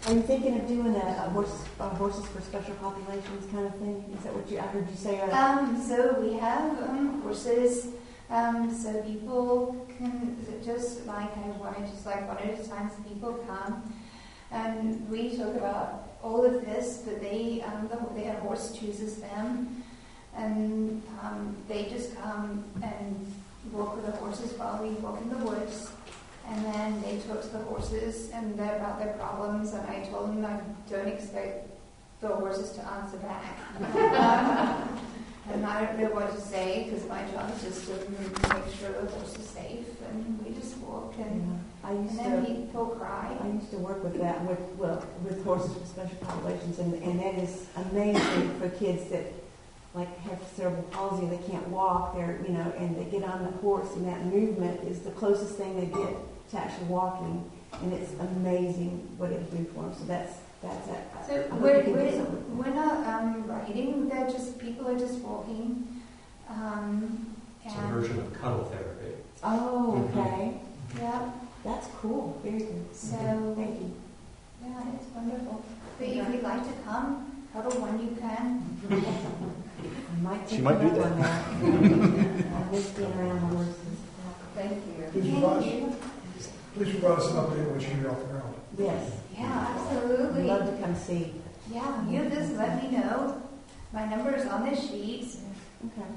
Are you thinking of doing a horses for special populations kind of thing? Is that what I heard you say? So we have horses, so people can just like one at a time. So people come, and we talk about all of this. But they have horse chooses them, and they just come and walk with the horses while we walk in the woods. And then they talk to the horses and about their problems, and I told them I don't expect the horses to answer back. And I don't know what to say, because my job is just to make sure the horse is safe, and we just walk, and then people cry. I used to work with that, with horses for special populations, and that is amazing for kids that like have cerebral palsy, they can't walk, and they get on the horse, and that movement is the closest thing they get to actually walking, and it's amazing what it can do for them. So that's it. So we're not riding; they're just people are just walking. It's a version of cuddle therapy. Oh, okay. Yeah, that's cool. Very good. So thank you. Yeah, it's wonderful. But if you'd like to come, cuddle when you can. She might do that. I miss being around the horses. Thank you. Please provide us an update when you get off the ground. Yes. Yeah, absolutely. We'd love to come see. Yeah, you just let me know. My number is on the sheet. Okay.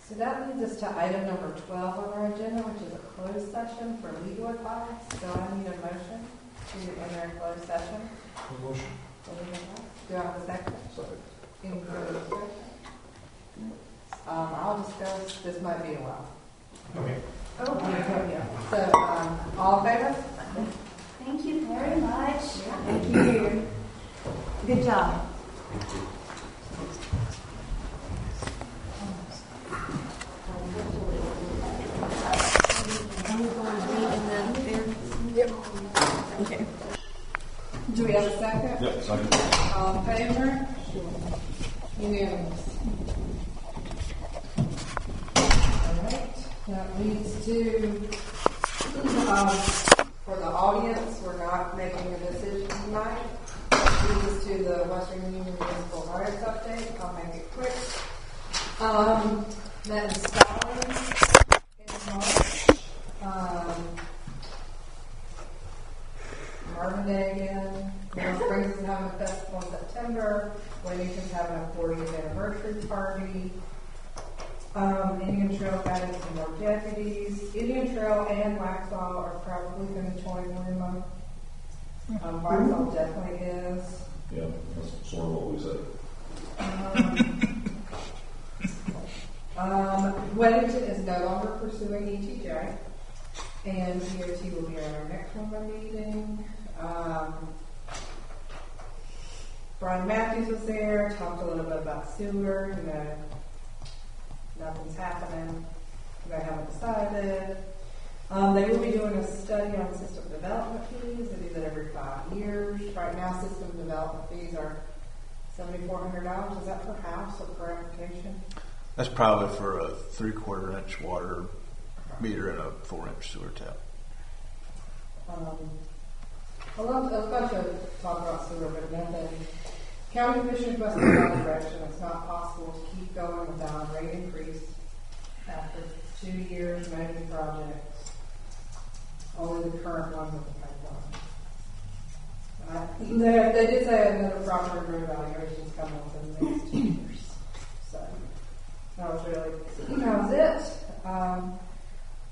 So that leads us to item number 12 on our agenda, which is a closed session for legal advice. So I need a motion to enter a closed session. Motion. Do I have a second? Second. Any further discussion? I'll discuss, this might be a while. Okay. Okay. So, all in favor? Thank you very much. Thank you. Good job. Yep. Okay. Do we have a second? Yep, second. All in favor? Unanimous. All right. That leads to, for the audience, we're not making a decision tonight. That leads us to the Western Union Municipal Rights Update. I'll make it quick. Met in Scotland in March. Marvin Day again. North Springs is having a festival in September. Wayington's having a 40th anniversary party. Indian Trail added some more deputies. Indian Trail and Waxhaw are probably going to join WUMA. Waxhaw definitely is. Yeah, that's sort of what we said. Weddington is no longer pursuing ETJ, and DOT will be at our next WUMA meeting. Brian Matthews was there, talked a little bit about sewer, nothing's happening. They haven't decided. They will be doing a study on system development fees. They do that every 5 years. Right now, system development fees are $7,400. Is that per house or per application? That's probably for a 3/4 inch water meter and a 4-inch sewer tap. I was about to talk about sewer, but nothing. County commissioners must go that direction. It's not possible to keep going without a rate increase after 2 years, many projects. Only the current ones of the pipeline. They did say another property reevaluation is coming within the next 2 years. So that was it.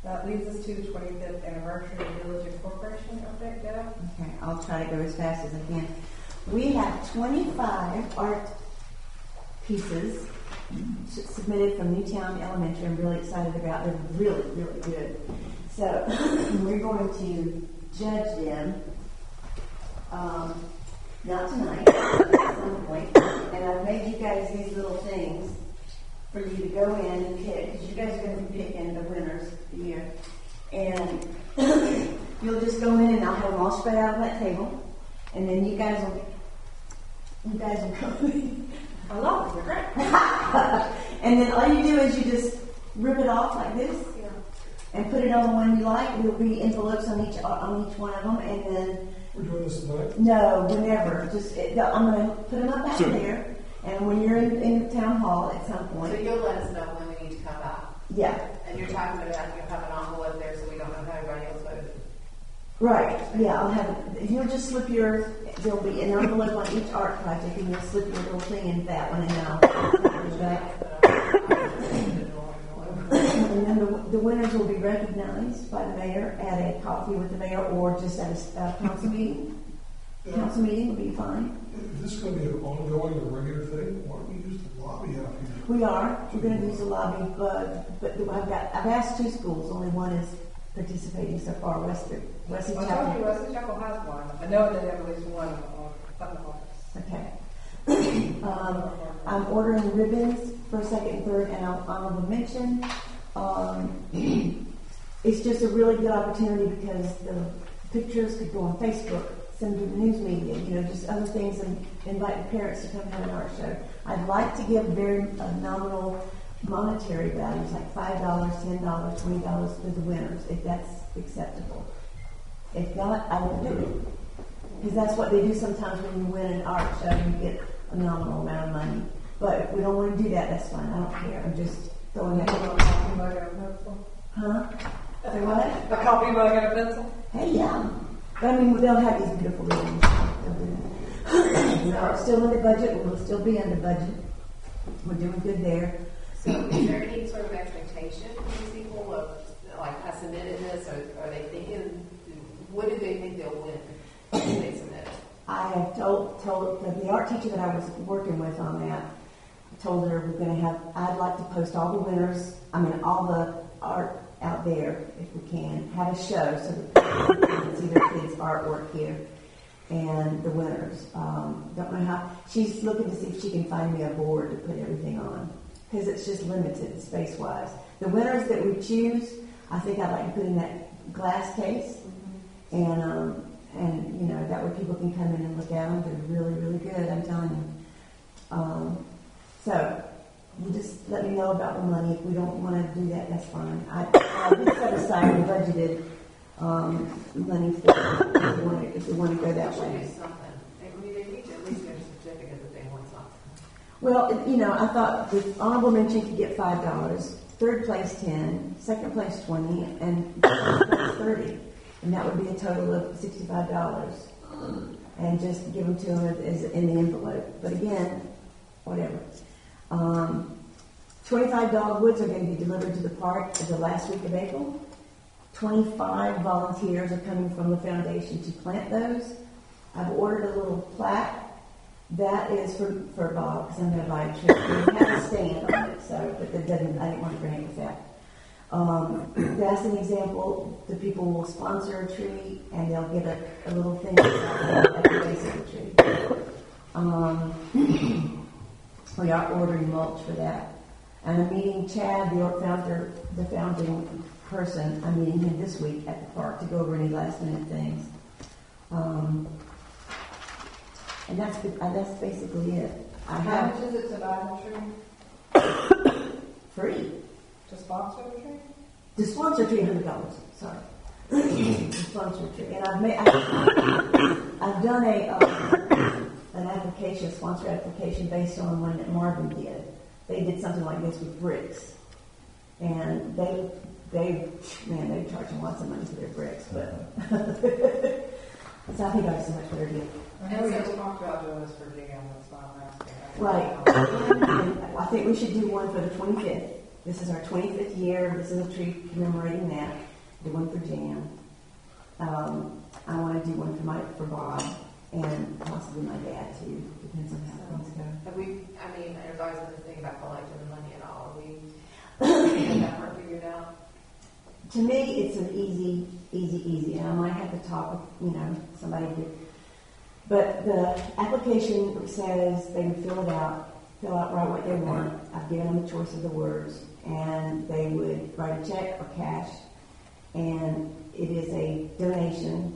That leads us to the 25th anniversary of Village Incorporation update, Deb. Okay, I'll try to go as fast as I can. We have 25 art pieces submitted from Newtown Elementary. I'm really excited about. They're really, really good. So we're going to judge them, not tonight, at some point. And I've made you guys these little things for you to go in and pick, because you guys are going to be picking the winners here. And you'll just go in and I'll have them all spread out on that table. And then you guys will come. I love it, they're great. And then all you do is you just rip it off like this. Yeah. And put it on the one you like. There'll be envelopes on each one of them, and then We're doing this tonight? no, whenever. I'm going to put them up out Soon. there, and when you're in town hall at some So point, you'll let us know when we need to come back. yeah, And you're talking about you'll have an envelope there so we don't know how everybody else voted. right, yeah. I'll have. You'll just slip your. There'll be an envelope on each art project, and you'll slip your little thing in that one, and then I'll put it back. And then the winners will be recognized by the mayor at a coffee with the mayor, or just at a council meeting. Council meeting would be fine. Is this going to be an ongoing or regular thing? Why don't we use the lobby out here? We are. We're going to use the lobby, but I've asked 2 schools. Only one is participating so far. Wesley I told you, Chapel. Wesley Chapel has one. I know they have at least one on the office. Okay. I'm ordering ribbons for second and third, and I'll honorable mention. It's just a really good opportunity because the pictures could go on Facebook, send to the news media, just other things, and invite the parents to come have an art show. I'd like to give very nominal monetary values, like $5, $10, $20 to the winners, if that's acceptable. If not, I won't do it. Because that's what they do sometimes when you win an art show, you get a nominal amount of money. But if we don't want to do that, that's fine. I don't care. I'm just throwing that. Huh? Say what? A coffee mug and a pencil? Hey, yeah. But I mean, they'll have these beautiful ribbons. They'll do that. We're still in the budget. We'll still be under budget. We're doing good there. So is there any sort of expectation from these people of, like, I submitted this, or are they thinking, what do they think they'll win if they submit it? I have told the art teacher that I was working with on that, I told her I'd like to post all the winners, all the art out there, if we can, have a show so that people can see their kids' artwork here and the winners. Don't know how, she's looking to see if she can find me a board to put everything on, because it's just limited space-wise. The winners that we choose, I think I'd like to put in that glass case, and that way people can come in and look at them. They're really, really good, I'm telling you. So, you just let me know about the money. If we don't want to do that, that's fine. I did set aside and budgeted money for if they want to go that way. Do something. They need to at least get a certificate that they want something. Well, I thought the honorable mention could get $5, third place 10, second place 20, and first place 30. And that would be a total of $65. And just give them to them as in the envelope. But again, whatever. 25 dogwoods are going to be delivered to the park the last week of April. 25 volunteers are coming from the foundation to plant those. I've ordered a little plaque. That is for Bob, because I'm going to buy a tree. It has a stand on it, but I didn't want to bring it with that. That's an example. The people will sponsor a tree, and they'll get a little thing at the base of the tree. We are ordering mulch for that. And I'm meeting Chad, the founding person. I'm meeting him this week at the park to go over any last minute things. And that's basically it. How much is it to buy the tree? Free. To sponsor the tree? To sponsor $300. Sorry. To sponsor a tree. And I've done an application, sponsor application based on one that Marvin did. They did something like this with bricks. And they charge them lots of money for their bricks, but so I think I have so much better deal. I know we just talked about doing this for Jam, that's why I'm asking. Right. And I think we should do one for the 25th. This is our 25th year. This is a tree commemorating that. Do one for Jam. I want to do one for Bob, and possibly my dad too. Depends on how things go. There's always been this thing about collecting the money and all. Have we got that part figured out? to me, it's an easy. And I might have to talk with, somebody to. But the application says they would fill out right what they want. I've given them a choice of the words, and they would write a check or cash, and it is a donation,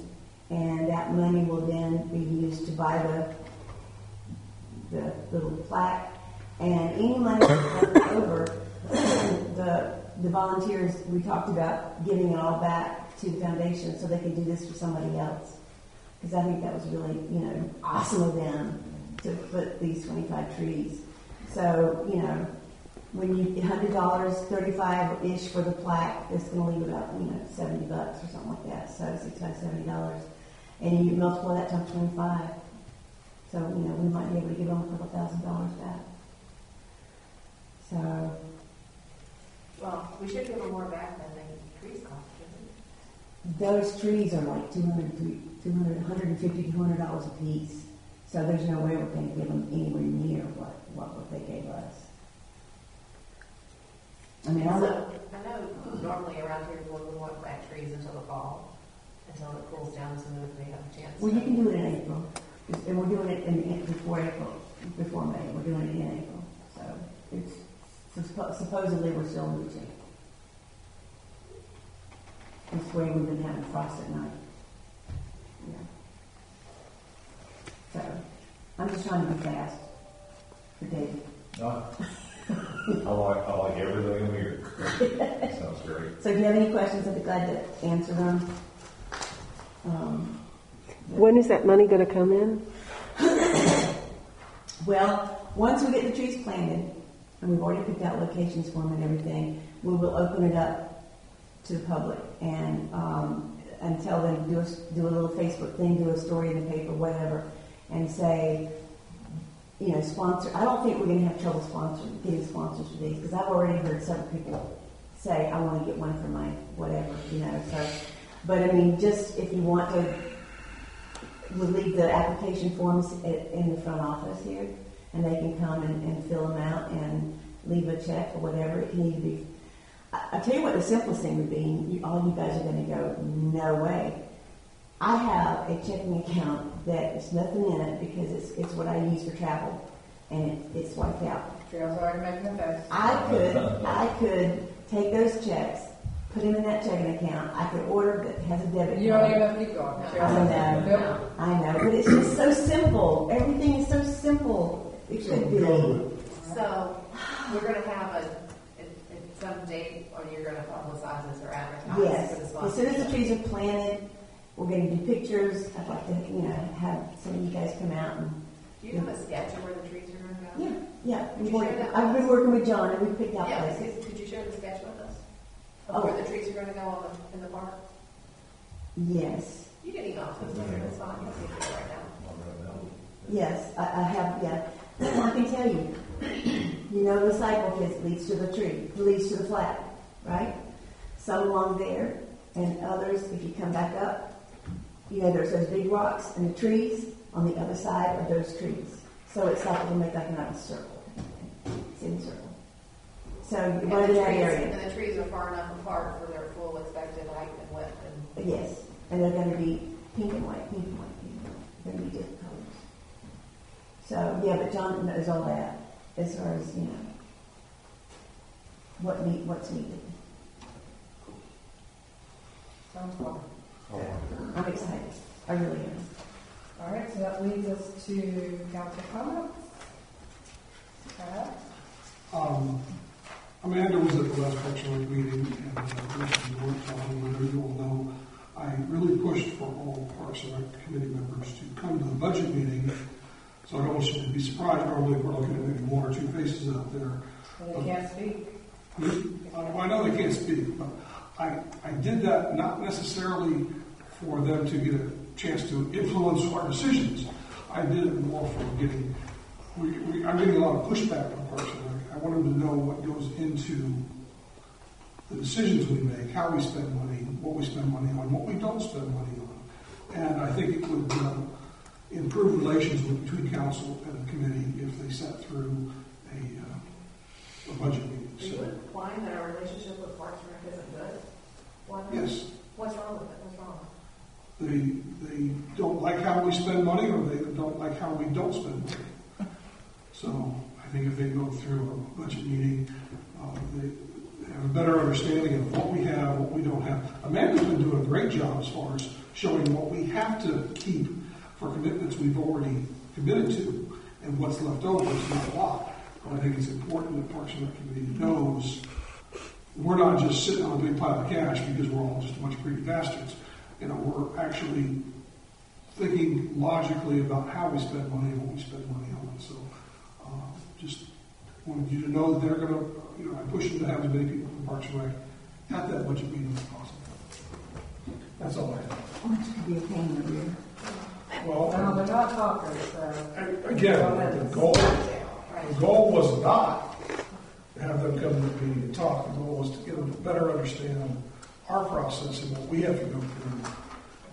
and that money will then be used to buy the little plaque, and any money left over, the volunteers, we talked about giving it all back to the foundation so they can do this for somebody else. Because I think that was really, awesome of them to put these 25 trees. So, when you, $100, $35-ish for the plaque, it's going to leave about, $70 or something like that. So $65, $70. And you multiply that times 25. So, we might be able to give them a couple $1,000 back. So. Well, we should give them more back than the trees cost, shouldn't Those trees are like $150 to $200 a piece. So there's no way we're going to give them anywhere near what they gave us. I mean, I know normally around here we wouldn't want plant trees until the fall, until it cools down so that they have a chance. Well, you can do it in April, and we're doing it before May. We're doing it in April, so it's supposedly we're still in good shape. This way we've been having frost at night. Yeah. So I'm just trying to be fast for David. I like everything in here. Sounds great. So if you have any questions, I'd be glad to answer them. When is that money going to come in? Well, once we get the trees planted, and we've already picked out locations for them and everything, we will open it up to the public and tell them, do a little Facebook thing, do a story in the paper, whatever, and say, sponsor. I don't think we're going to have trouble getting sponsors for these, because I've already heard several people say, I want to get one for my whatever, So, but I mean, just if you want to, we'll leave the application forms in the front office here, and they can come and fill them out and leave a check or whatever. It can either be. I'll tell you what the simplest thing would be. All you guys are going to go, no way. I have a checking account that is nothing in it because it's what I use for travel, and it's wiped out. Trail's already making the best. I could take those checks, put them in that checking account. I could order that has a debit card. You don't even have to keep going. I know, but it's just so simple. Everything is so simple. It should be. So we're going to have some date, or you're going to publicize this or advertise yes. for this As soon as the trees are planted, we're going to do pictures. I'd like to, have some of you guys come out and. Do you have a sketch of where the trees are going to go? Yeah. I've been working with John, and we picked out Yeah. places. Could you share the sketch with us of where the trees are going to go in the park? Yes. You can email it to us. It's fine. You can do it right now. Yes, I have. Yeah, I can tell you. The sidewalk leads to the tree, leads to the flag, right? Some along there, and others, if you come back up, there's those big rocks and the trees on the other side of those trees. So it's like it'll make like a nice circle, semicircle. So right in that area. And the trees are far enough apart for their full expected height and width. Yes, and they're going to be pink and white, pink and white, pink and white. They're going to be different colors. So yeah, but John knows all that as far as what's needed. Sounds wonderful. I'm excited. I really am. All right, so that leads us to council comments. Amanda was at the last Parks and Rec meeting, and I know you all know, I really pushed for all Parks and Rec committee members to come to the budget meeting. So I don't want you to be surprised. Normally we're looking at maybe one or two faces out there. Well, they can't speak. I know they can't speak, but I did that not necessarily for them to get a chance to influence our decisions. I did it more for getting, I'm getting a lot of pushback from Parks and Rec. I want them to know what goes into the decisions we make, how we spend money, what we spend money on, what we don't spend money on. And I think it would improve relations between council and the committee if they sat through a budget meeting. Are you implying that our relationship with Parks and Rec isn't good? Yes. What's wrong with it? What's wrong? They don't like how we spend money, or they don't like how we don't spend money. So I think if they go through a budget meeting, they have a better understanding of what we have, what we don't have. Amanda's been doing a great job as far as showing what we have to keep for commitments we've already committed to, and what's left over is not a lot. But I think it's important that Parks and Rec Committee knows we're not just sitting on a big pile of cash because we're all just a bunch of greedy bastards. You know, we're actually thinking logically about how we spend money and what we spend money on. So just wanted you to know that they're going to, you know, I push them to have as many people from Parks and Rec at that budget meeting as possible. That's all I have. Which could be a pain in the rear. Well, No, they're not talkers, so. again, the goal was not to have them come to the meeting and talk. The goal was to get them to better understand our process and what we have to go through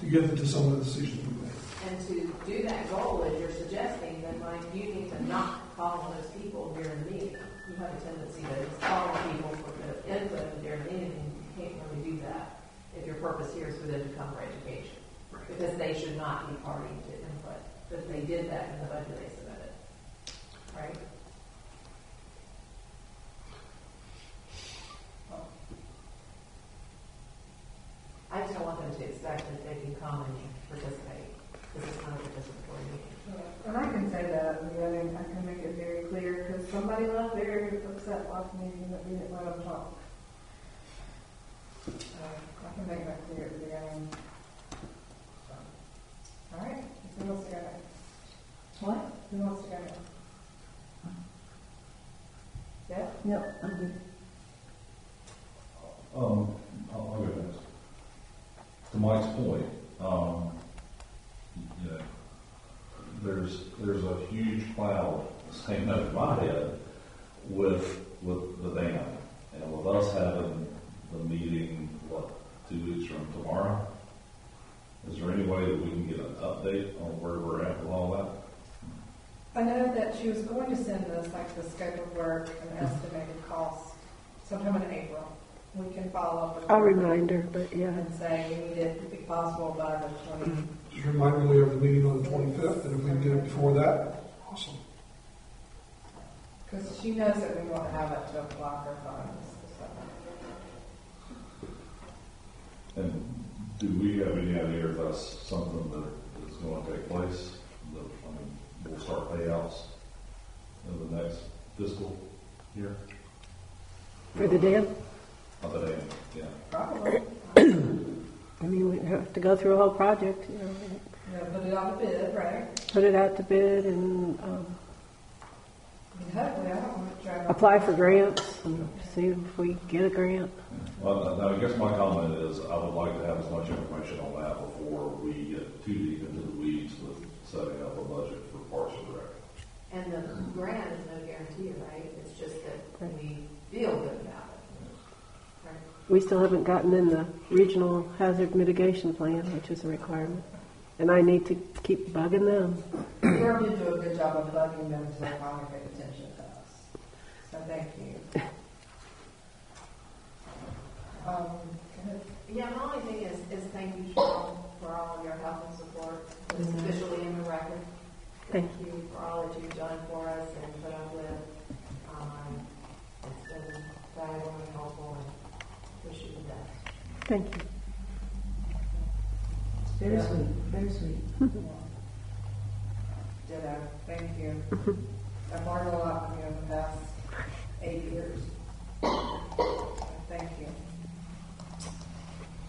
to get them to some of the decisions we make. And to do that goal, as you're suggesting, then like you need to not call on those people during the meeting. You have a tendency to call on people for the input during the meeting, and you can't really do that if your purpose here is for them to come for education. Because they should not be party to input. But they did that in the budget they submitted. Right? I just don't want them to expect that they can come and participate. This is not a participatory meeting. And I can say that, I can make it very clear, because somebody left very upset last meeting that we didn't let them talk. I can make that clear at the beginning. All right, who wants to go next? What? Who wants to go next? Yeah? No, I'm good. I'll go next. To Mike's point, you know, there's a huge cloud hanging over my head with the dam, and with us having the meeting 2 weeks from tomorrow. Is there any way that we can get an update on where we're at with all that? I know that she was going to send us like the scope of work and estimated costs sometime in April. We can follow up with I'll her remind her, but yeah. and say we need it, if possible, by the 20th. Just remind me we have the meeting on the 25th, and if we can get it before that, awesome. Because she knows that we want to have it to block our funds. So. And do we have any idea if that's something that is going to take place? We'll start payouts in the next fiscal year? For the dam? Of the dam, yeah. Probably. I mean, we have to go through a whole project, you know. Yeah, put it on the bid, right? Put it out to bid and Hopefully, I don't want to try to apply for grants and see if we get a grant. Well, now, I guess my comment is I would like to have as much information on that before we get too deep into the weeds with setting up a budget for Parks and Rec. And the grant is no guarantee, right? It's just that we feel good about it. Right? We still haven't gotten in the regional hazard mitigation plan, which is a requirement. And I need to keep bugging them. We already do a good job of bugging them so they finally pay attention to us. So thank you. Go ahead. Yeah, my only thing is thank you, Cheryl, for all of your help and support. It's officially in the record. Thank you for all that you've done for us and put up with. It's been valuable and helpful, and wish you the best. Thank you. Very sweet, very sweet. Ditto. Thank you. I've learned a lot from you in the past 8 years. Thank you.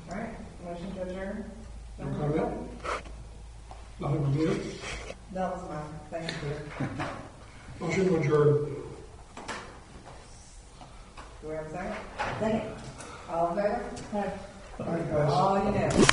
All right, motion to adjourn? No comment? Nothing from you? That was mine. Thank you. Motion to adjourn. Do we have a second? Second. All in favor? All right, guys. All unanimous.